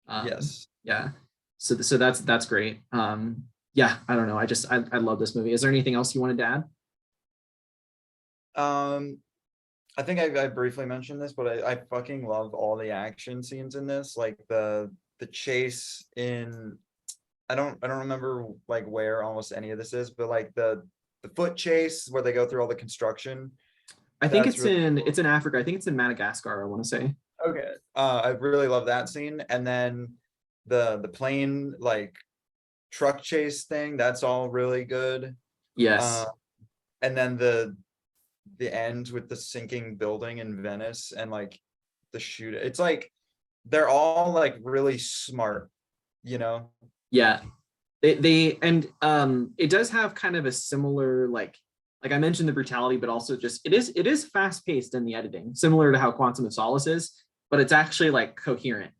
Yes. Yeah, so that's great. Yeah, I don't know. I love this movie. Is there anything else you wanted to add? Um, I think I briefly mentioned this, but I fucking love all the action scenes in this. Like the chase in I don't remember like where almost any of this is, but like the foot chase where they go through all the construction. I think That's it's really in cool. Africa. I think it's in Madagascar, I want to say. Okay. I really love that scene. And then the plane like truck chase thing, that's all really good. Uh Yes. and then the end with the sinking building in Venice and like the shoot. It's like they're all like really smart, you know? Yeah. They and it does have kind of a similar like I mentioned the brutality, but also just it is fast paced in the editing, similar to how Quantum of Solace is, but it's actually like coherent.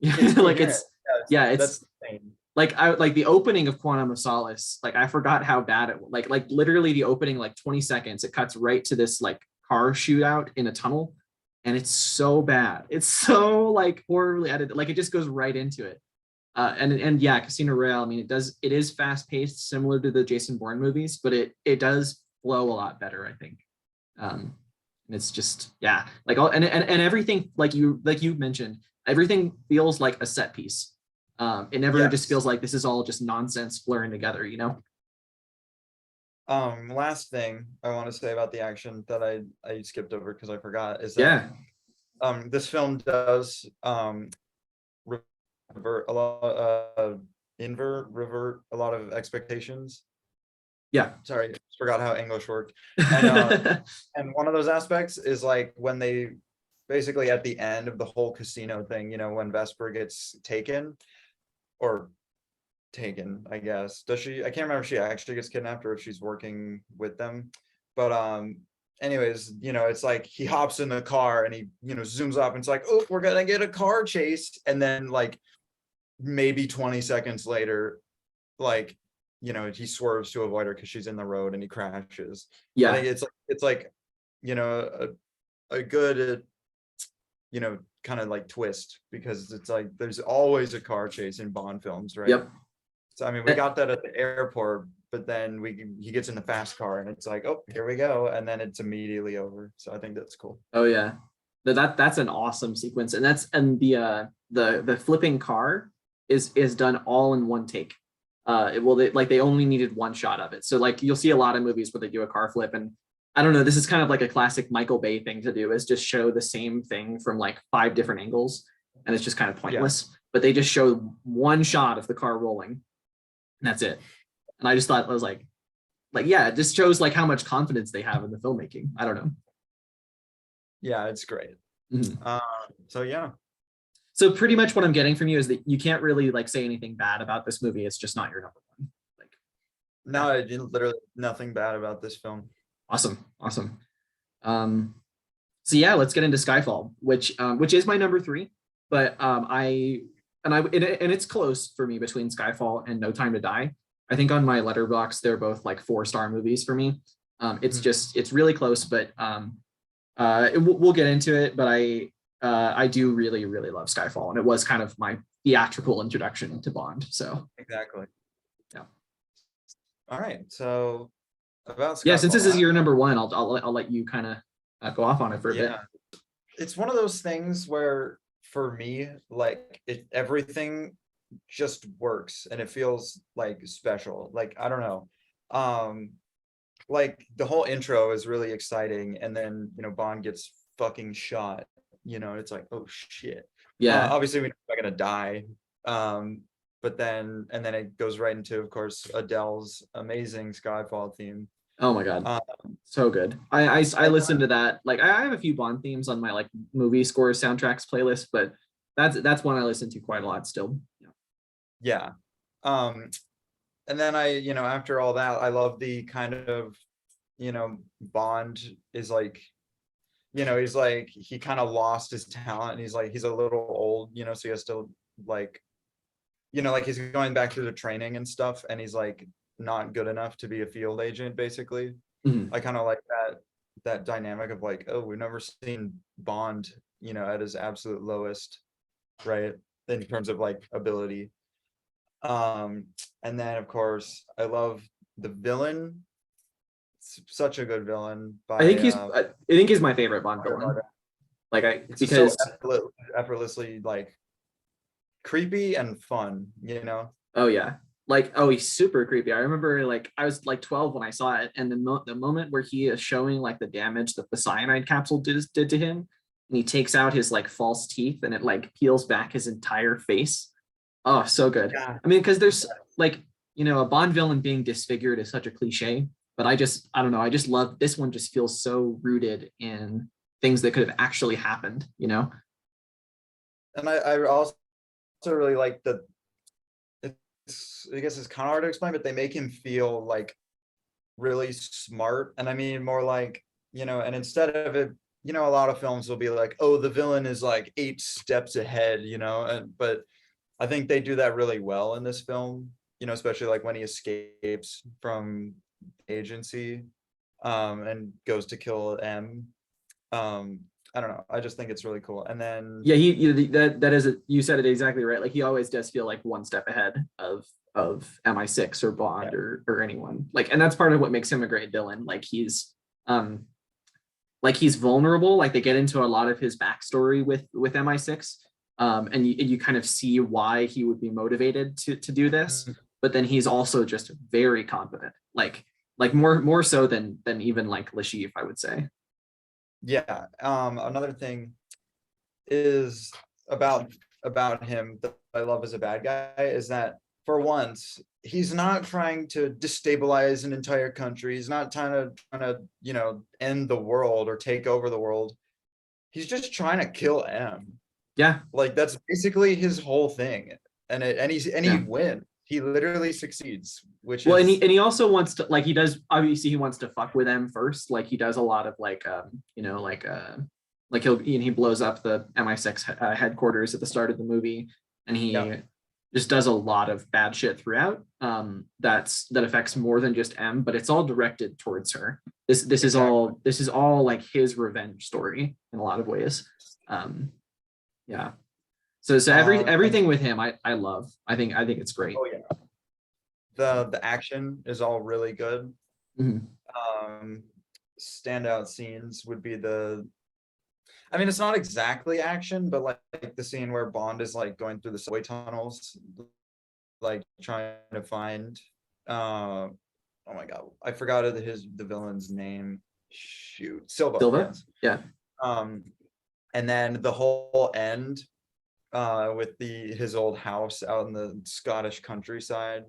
It's Like coherent. it's Yes, yeah, that's it's the thing. like I like the opening of Quantum of Solace, like I forgot how bad it like literally the opening like 20 seconds, it cuts right to this like car shootout in a tunnel, and it's so bad. It's so like horribly edited. Like it just goes right into it. And yeah, Casino Royale. I mean, it is fast paced, similar to the Jason Bourne movies, but it does flow a lot better, I think. And it's just yeah, like all and everything like you mentioned, everything feels like a set piece. It never just Yes. feels like this is all just nonsense blurring together, you know? Last thing I want to say about the action that I skipped over because I forgot is that Yeah, this film does revert a lot revert a lot of expectations. yeah. Sorry, forgot how English worked. And and one of those aspects is like when they basically at the end of the whole casino thing, when Vesper gets taken or taken, I guess. Does she? I can't remember if she actually gets kidnapped or if she's working with them. But anyways, it's like he hops in the car and he, zooms up and it's like, oh, we're gonna get a car chase. And then like maybe 20 seconds later, like, he swerves to avoid her because she's in the road and he crashes. I Yeah, think it's like, a good kind of like twist because it's like there's always a car chase in Bond films, right? yep. So I mean, we Eh, got that at the airport, but then he gets in the fast car and it's like, oh, here we go, and then it's immediately over. So I think that's cool. oh yeah. That's an awesome sequence. And that's and the the flipping car is done all in one take. They only needed one shot of it. So like you'll see a lot of movies where they do a car flip, and I don't know, this is kind of like a classic Michael Bay thing to do, is just show the same thing from like 5 different angles, and it's just kind of pointless. But they just show one shot of the car rolling, and that's it. And I just thought, I was like yeah, it just shows like how much confidence they have in the filmmaking. I don't know. Yeah, it's great. Mhm. So yeah. So pretty much what I'm getting from you is that you can't really like say anything bad about this movie. It's just not your number one. Like, No, I didn't, literally nothing bad about this film. awesome. So yeah, let's get into Skyfall, which is my number 3, but it's close for me between Skyfall and No Time to Die. I think on my letterbox they're both like 4-star movies for me. It's really close, but we'll get into it. But I do really love Skyfall, and it was kind of my theatrical introduction to Bond. So Exactly. yeah. All right. So about Skyfall, Yeah, since this is your number 1, I'll let you kind of go off on it for a bit. It's one of those things where for me, like everything just works and it feels like special. Like I don't know. Like the whole intro is really exciting, and then Bond gets fucking shot. It's like, oh shit. Yeah. Obviously we're not gonna die. But then it goes right into, of course, Adele's amazing Skyfall theme. Oh my god, so good. I listened to that. Like I have a few Bond themes on my like movie score soundtracks playlist, but that's one I listen to quite a lot still. Yeah. And then after all that, I love the kind of Bond is like, he's like, he kind of lost his talent, and he's a little old, so he has to like, like he's going back through the training and stuff, and he's like not good enough to be a field agent, basically. Mm-hmm. I kind of like that dynamic of like, oh, we've never seen Bond, at his absolute lowest, right, in terms of like ability. And then of course I love the villain. It's such a good villain. I think he's my favorite Bond villain. Like because so effortlessly like creepy and fun, Oh yeah. Like, oh, he's super creepy. I remember like I was like 12 when I saw it, and the moment where he is showing like the damage that the cyanide capsule did to him, and he takes out his like false teeth and it like peels back his entire face. Oh, so good. Yeah. I mean, because there's like, a Bond villain being disfigured is such a cliche, but I don't know. I just love this one. Just feels so rooted in things that could have actually happened. And I also really like I guess it's kind of hard to explain, but they make him feel like really smart. And I mean more like, and instead of it, a lot of films will be like, oh, the villain is like 8 steps ahead, but I think they do that really well in this film, especially like when he escapes from agency and goes to kill M. I don't know. I just think it's really cool. And then yeah, that is you said it exactly right. Like he always does feel like one step ahead of MI6 or Bond or anyone. Like, and that's part of what makes him a great villain. Like he's vulnerable. Like they get into a lot of his backstory with MI6. And you kind of see why he would be motivated to do this, but then he's also just very competent, like more so than even like Lashif, I would say. Yeah. Another thing is about him that I love as a bad guy is that for once he's not trying to destabilize an entire country. He's not trying to end the world or take over the world. He's just trying to kill M. Yeah, like that's basically his whole thing, and he wins. He literally succeeds, which well, is and he also wants to, like, he does, obviously he wants to fuck with them first. Like he does a lot of like he blows up the MI6 headquarters at the start of the movie, and he just does a lot of bad shit throughout. That affects more than just M, but it's all directed towards her. This is all like his revenge story in a lot of ways. Yeah. So everything with him, I love. I think it's great. Oh yeah. The action is all really good. Mm-hmm. Standout scenes would be I mean, it's not exactly action, but like the scene where Bond is like going through the subway tunnels, like trying to find, oh my God, I forgot the villain's name. Shoot, Silva, Silva? yes. Yeah. And then the whole end, with his old house out in the Scottish countryside.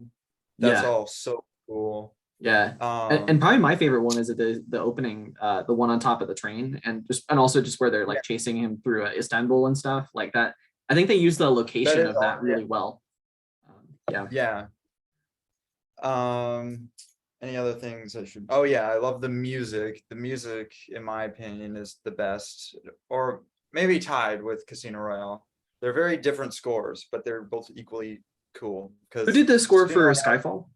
That's Yeah. all so cool. Yeah. And probably my favorite one is the opening, the one on top of the train, and also just where they're like chasing him through Istanbul and stuff like that. I think they use the location of that really well. Yeah. Yeah. Any other things I should? Oh yeah, I love the music. The music, in my opinion, is the best, or maybe tied with Casino Royale. They're very different scores, but they're both equally cool. Who did the score for Skyfall?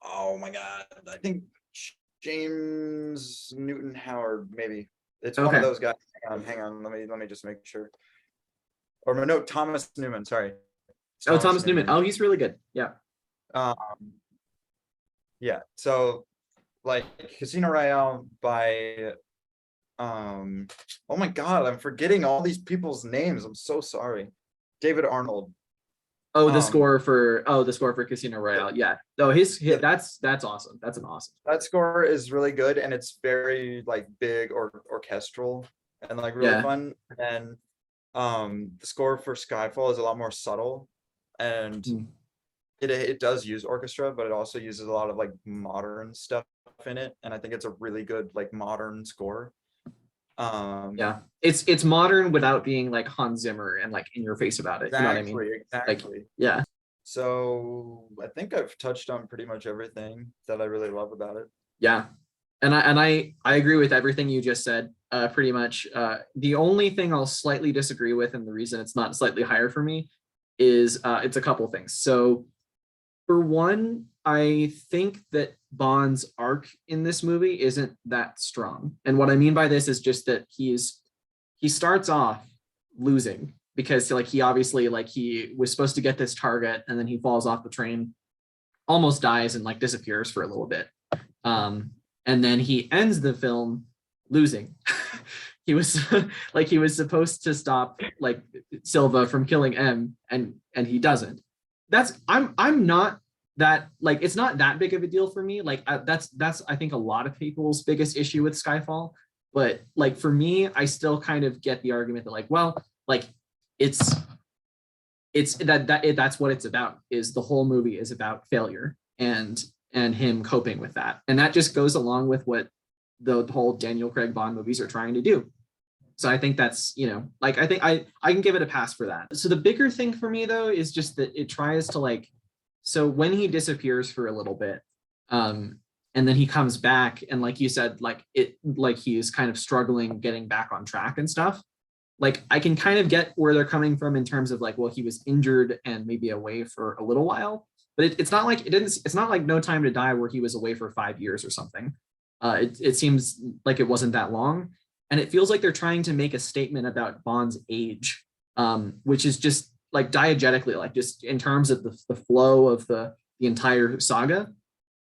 Oh my God, I think James Newton Howard, maybe. It's one of those guys. Hang on, let me just make sure. Or no, Thomas Newman, sorry. Thomas Newman. Oh, he's really good. Yeah. Yeah, so like Casino Royale by oh my God, I'm forgetting all these people's names. I'm so sorry. David Arnold. Oh, the score for Casino Royale. Yeah. No, that's awesome. That's an awesome. That score is really good, and it's very like big or orchestral and like really fun. And the score for Skyfall is a lot more subtle, and it does use orchestra, but it also uses a lot of like modern stuff in it, and I think it's a really good like modern score. Yeah, it's modern without being like Hans Zimmer and like in your face about it. Exactly, you know what I mean? Exactly. Like, yeah. So I think I've touched on pretty much everything that I really love about it. Yeah, and I agree with everything you just said. Pretty much. The only thing I'll slightly disagree with, and the reason it's not slightly higher for me, is it's a couple things. So, for one, I think that Bond's arc in this movie isn't that strong. And what I mean by this is just that he starts off losing because like he obviously like he was supposed to get this target, and then he falls off the train, almost dies, and like disappears for a little bit. And then he ends the film losing. he was supposed to stop like Silva from killing M, and he doesn't. I'm not that like it's not that big of a deal for me. Like that's I think a lot of people's biggest issue with Skyfall. But like for me, I still kind of get the argument that like, well, like it's that's what it's about. Is the whole movie is about failure and him coping with that, and that just goes along with what the whole Daniel Craig Bond movies are trying to do. So I think that's, like I think I can give it a pass for that. So the bigger thing for me though is just that it tries to like, so when he disappears for a little bit, and then he comes back, and like you said, like he is kind of struggling getting back on track and stuff. Like I can kind of get where they're coming from in terms of like, well, he was injured and maybe away for a little while, but it's not like it's not like No Time to Die where he was away for 5 years or something. It seems like it wasn't that long. And it feels like they're trying to make a statement about Bond's age, which is just like diegetically, like just in terms of the flow of the entire saga,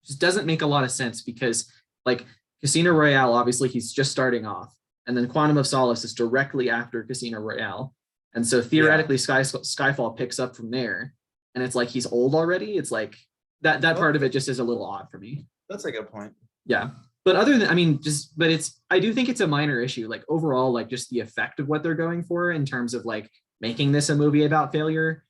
just doesn't make a lot of sense because like Casino Royale, obviously he's just starting off, and then Quantum of Solace is directly after Casino Royale. And so theoretically Skyfall picks up from there, and it's like he's old already. It's like that part of it just is a little odd for me. That's a good point. Yeah. But other than, I do think it's a minor issue. Like overall, like just the effect of what they're going for in terms of like making this a movie about failure.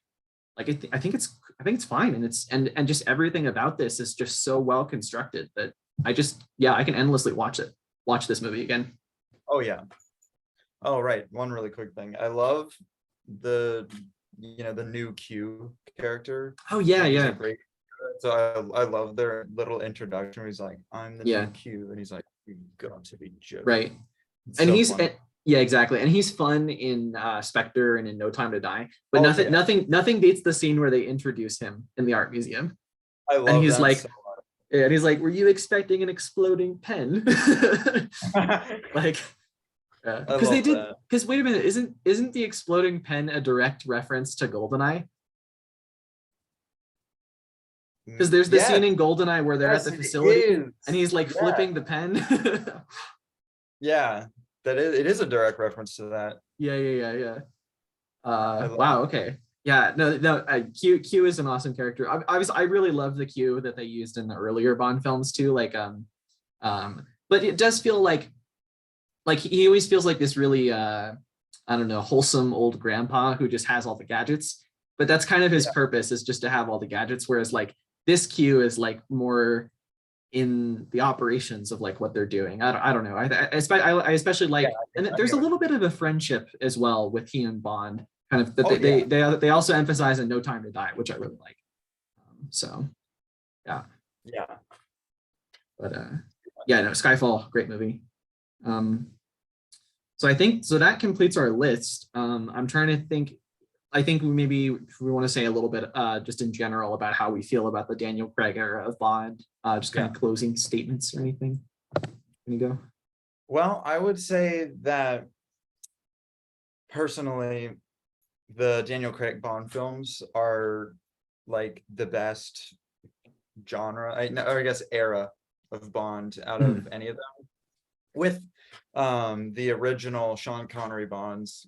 Like I think it's fine, and just everything about this is just so well constructed that I can endlessly watch this movie again. Oh yeah. Oh right. One really quick thing. I love the new Q character. Oh yeah, yeah. Great. So I love their little introduction where he's like, I'm the new Q, and he's like, you got to be joking. Right. And so yeah, exactly. And he's fun in Spectre and in No Time to Die. But nothing beats the scene where they introduce him in the art museum. I love and he's that like so much. And he's like, were you expecting an exploding pen? Like because they did because wait a minute, isn't the exploding pen a direct reference to GoldenEye? Because there's the scene in GoldenEye where they're at the facility and he's like flipping the pen. Yeah. it is a direct reference to that. Yeah. I love Wow. Okay. Yeah. No. Q is an awesome character. I really love the Q that they used in the earlier Bond films too. But it does feel like he always feels like this really I don't know, wholesome old grandpa who just has all the gadgets. But that's kind of his purpose, is just to have all the gadgets. Whereas like this Q is like more in the operations of like what they're doing. I don't know. I especially like, and there's a little bit of a friendship as well with he and Bond, kind of that they also emphasize in No Time to Die, which I really like. So yeah. But yeah, no, Skyfall, great movie. So I think so that completes our list. I'm trying to think. I think maybe we want to say a little bit just in general about how we feel about the Daniel Craig era of Bond. Just kind of closing statements or anything. Can you go? Well, I would say that personally, the Daniel Craig Bond films are like the best genre, or I guess era of Bond out of any of them. With the original Sean Connery Bonds,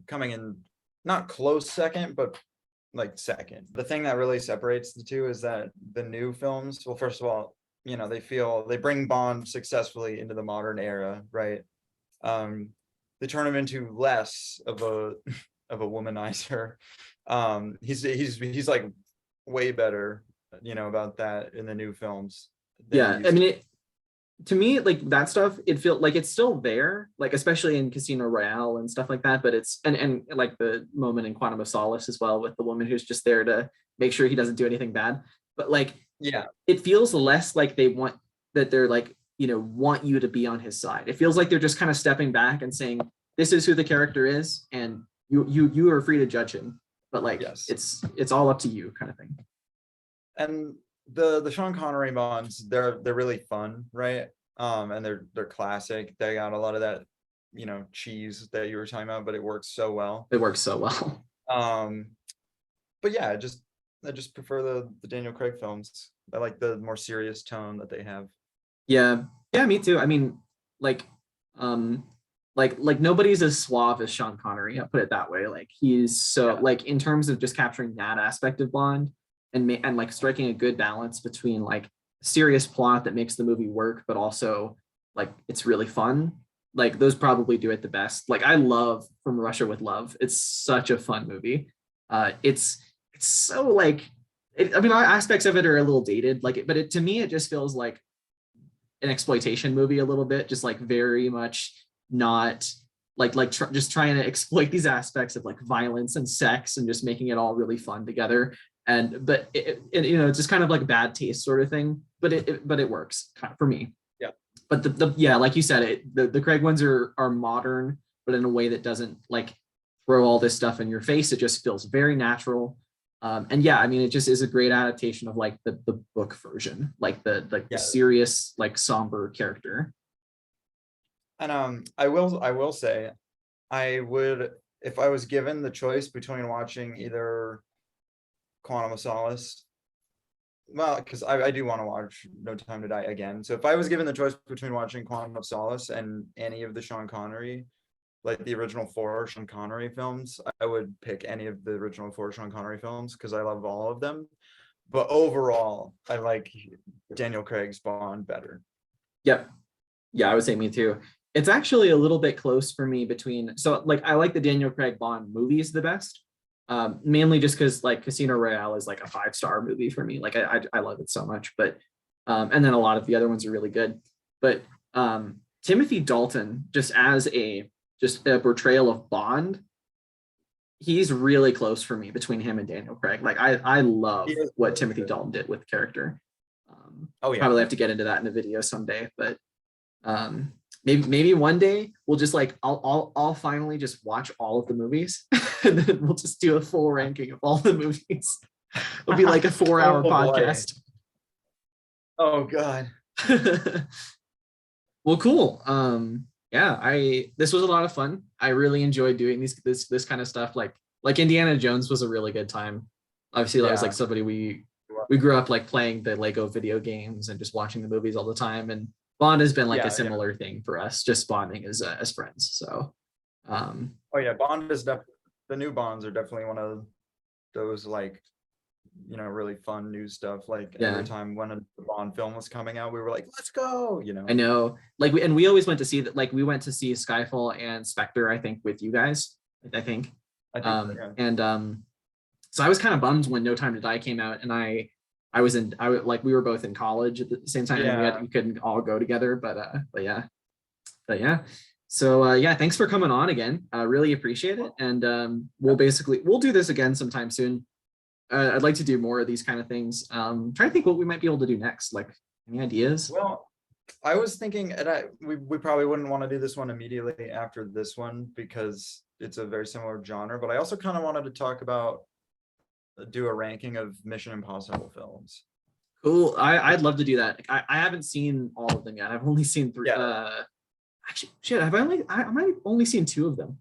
coming in not close second, but like second. The thing that really separates the two is that the new films, well, first of all, they bring Bond successfully into the modern era, right? They turn him into less of a womanizer. He's like way better, about that in the new films. Yeah, I mean, to me, like that stuff, it feels like it's still there, like especially in Casino Royale and stuff like that. But it's and like the moment in Quantum of Solace as well, with the woman who's just there to make sure he doesn't do anything bad. But like, it feels less like they want that they're like, want you to be on his side. It feels like they're just kind of stepping back and saying, this is who the character is, and you are free to judge him. But like, it's all up to you, kind of thing. And the Sean Connery Bonds, they're really fun, right? And they're classic. They got a lot of that, cheese that you were talking about, but it works so well. But yeah, I just prefer the Daniel Craig films. I like the more serious tone that they have. Yeah, me too. I mean, like nobody's as suave as Sean Connery. I'll put it that way. Like he's so like in terms of just capturing that aspect of Bond and like striking a good balance between like serious plot that makes the movie work, but also like it's really fun. Like those probably do it the best. Like I love From Russia with Love. It's such a fun movie. It's so like, I mean, aspects of it are a little dated, like, but to me, it just feels like an exploitation movie a little bit, just like very much not just trying to exploit these aspects of like violence and sex and just making it all really fun together. But it's just kind of like bad taste sort of thing, but it works kind of for me. But like you said, the Craig ones are modern, but in a way that doesn't like throw all this stuff in your face. It just feels very natural. And yeah, I mean, it just is a great adaptation of like the book version, like the serious, like somber character. And I will say, I would, if I was given the choice between watching either Quantum of Solace, well, because I do want to watch No Time to Die again. So if I was given the choice between watching Quantum of Solace and any of the Sean Connery, like the original 4 Sean Connery films, I would pick any of the original 4 Sean Connery films because I love all of them. But overall, I like Daniel Craig's Bond better. Yep. Yeah, I would say me too. It's actually a little bit close for me between, so like I like the Daniel Craig Bond movies the best. Mainly just because like Casino Royale is like a 5-star movie for me. Like I love it so much. But and then a lot of the other ones are really good. But Timothy Dalton, just as a portrayal of Bond, he's really close for me between him and Daniel Craig. Like I love what Timothy Dalton did with the character. Probably have to get into that in a video someday, but maybe one day we'll just like I'll finally just watch all of the movies and then we'll just do a full ranking of all the movies. It'll be like a 4-hour podcast. Oh God. Well, cool. This was a lot of fun. I really enjoyed doing this kind of stuff. Like Indiana Jones was a really good time. Obviously, that was like somebody we grew up like playing the Lego video games and just watching the movies all the time. And Bond has been like Yeah, a similar thing for us, just bonding as friends. So oh yeah, Bond is definitely, the new Bonds are definitely one of those like, really fun new stuff. Like yeah. every time when a Bond film was coming out, we were like, let's go, I know, like we always went to see that, like we went to see Skyfall and Spectre, I think, with you guys, I think. I think so, yeah. And so I was kind of bummed when No Time to Die came out, and I like we were both in college at the same time, and Yeah. we couldn't all go together, but yeah. So yeah, thanks for coming on again. I really appreciate it, and we'll do this again sometime soon. I'd like to do more of these kind of things. Trying to think what we might be able to do next. Like, any ideas? Well, I was thinking, and we probably wouldn't want to do this one immediately after this one because it's a very similar genre, but I also kind of wanted to talk about, do a ranking of Mission Impossible films. Cool. I'd love to do that. I haven't seen all of them yet. I've only seen 3. Yeah. Actually, shit. I might have only seen 2 of them.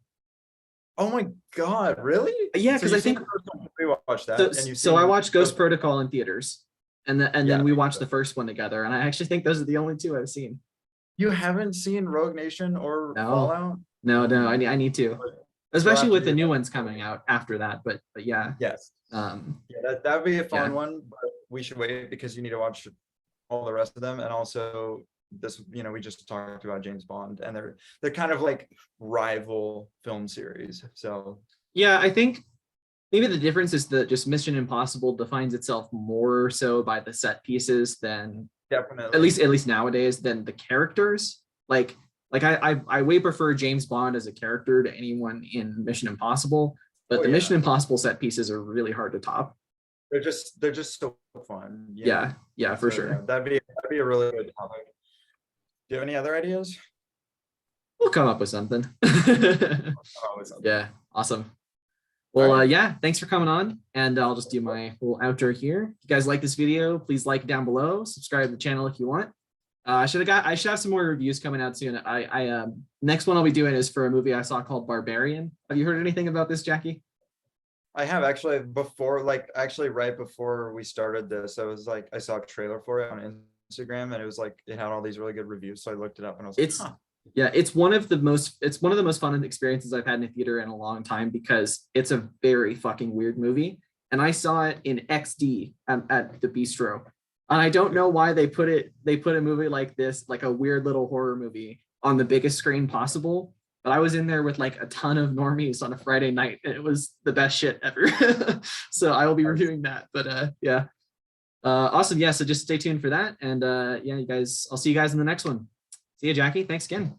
Oh my God, really? Yeah, So because you've I think seen the first one, we watched that, and you've so. I seen watched Ghost Protocol in theaters, and Yeah. then we watched the first one together. And I actually think those are the only 2 I've seen. You haven't seen Rogue Nation or No. Fallout? No, I need to, We'll especially have with to the do new that. ones coming out after that. But yeah, Yes. Yeah, that'd be a fun Yeah. one, but we should wait because you need to watch all the rest of them. And also this, we just talked about James Bond, and they're kind of like rival film series. So yeah, I think maybe the difference is that just Mission Impossible defines itself more so by the set pieces than definitely, at least nowadays, than the characters. Like I way prefer James Bond as a character to anyone in Mission Impossible, but Oh, the yeah. Mission Impossible set pieces are really hard to top. they're just so fun. Yeah, for So, sure. yeah, that'd be a really good topic. Do you have any other ideas? We'll come up with something. Oh, Yeah, awesome. Well, Alright. yeah, thanks for coming on, and I'll just do my little outro here. If you guys like this video, please like down below, subscribe to the channel if you want. I should have some more reviews coming out soon. Next one I'll be doing is for a movie I saw called Barbarian. Have you heard anything about this, Jackie? I have actually right before we started this, I saw a trailer for it on Instagram, and it was like it had all these really good reviews. So I looked it up, and I was like, huh. Yeah, it's one of the most fun experiences I've had in a theater in a long time, because it's a very fucking weird movie. And I saw it in XD at the Bistro. And I don't know why they put a movie like this, like a weird little horror movie, on the biggest screen possible. But I was in there with like a ton of normies on a Friday night, and it was the best shit ever. So I will be reviewing that. But yeah. Awesome. Yeah, so just stay tuned for that. And yeah, I'll see you guys in the next one. See you, Jackie. Thanks again.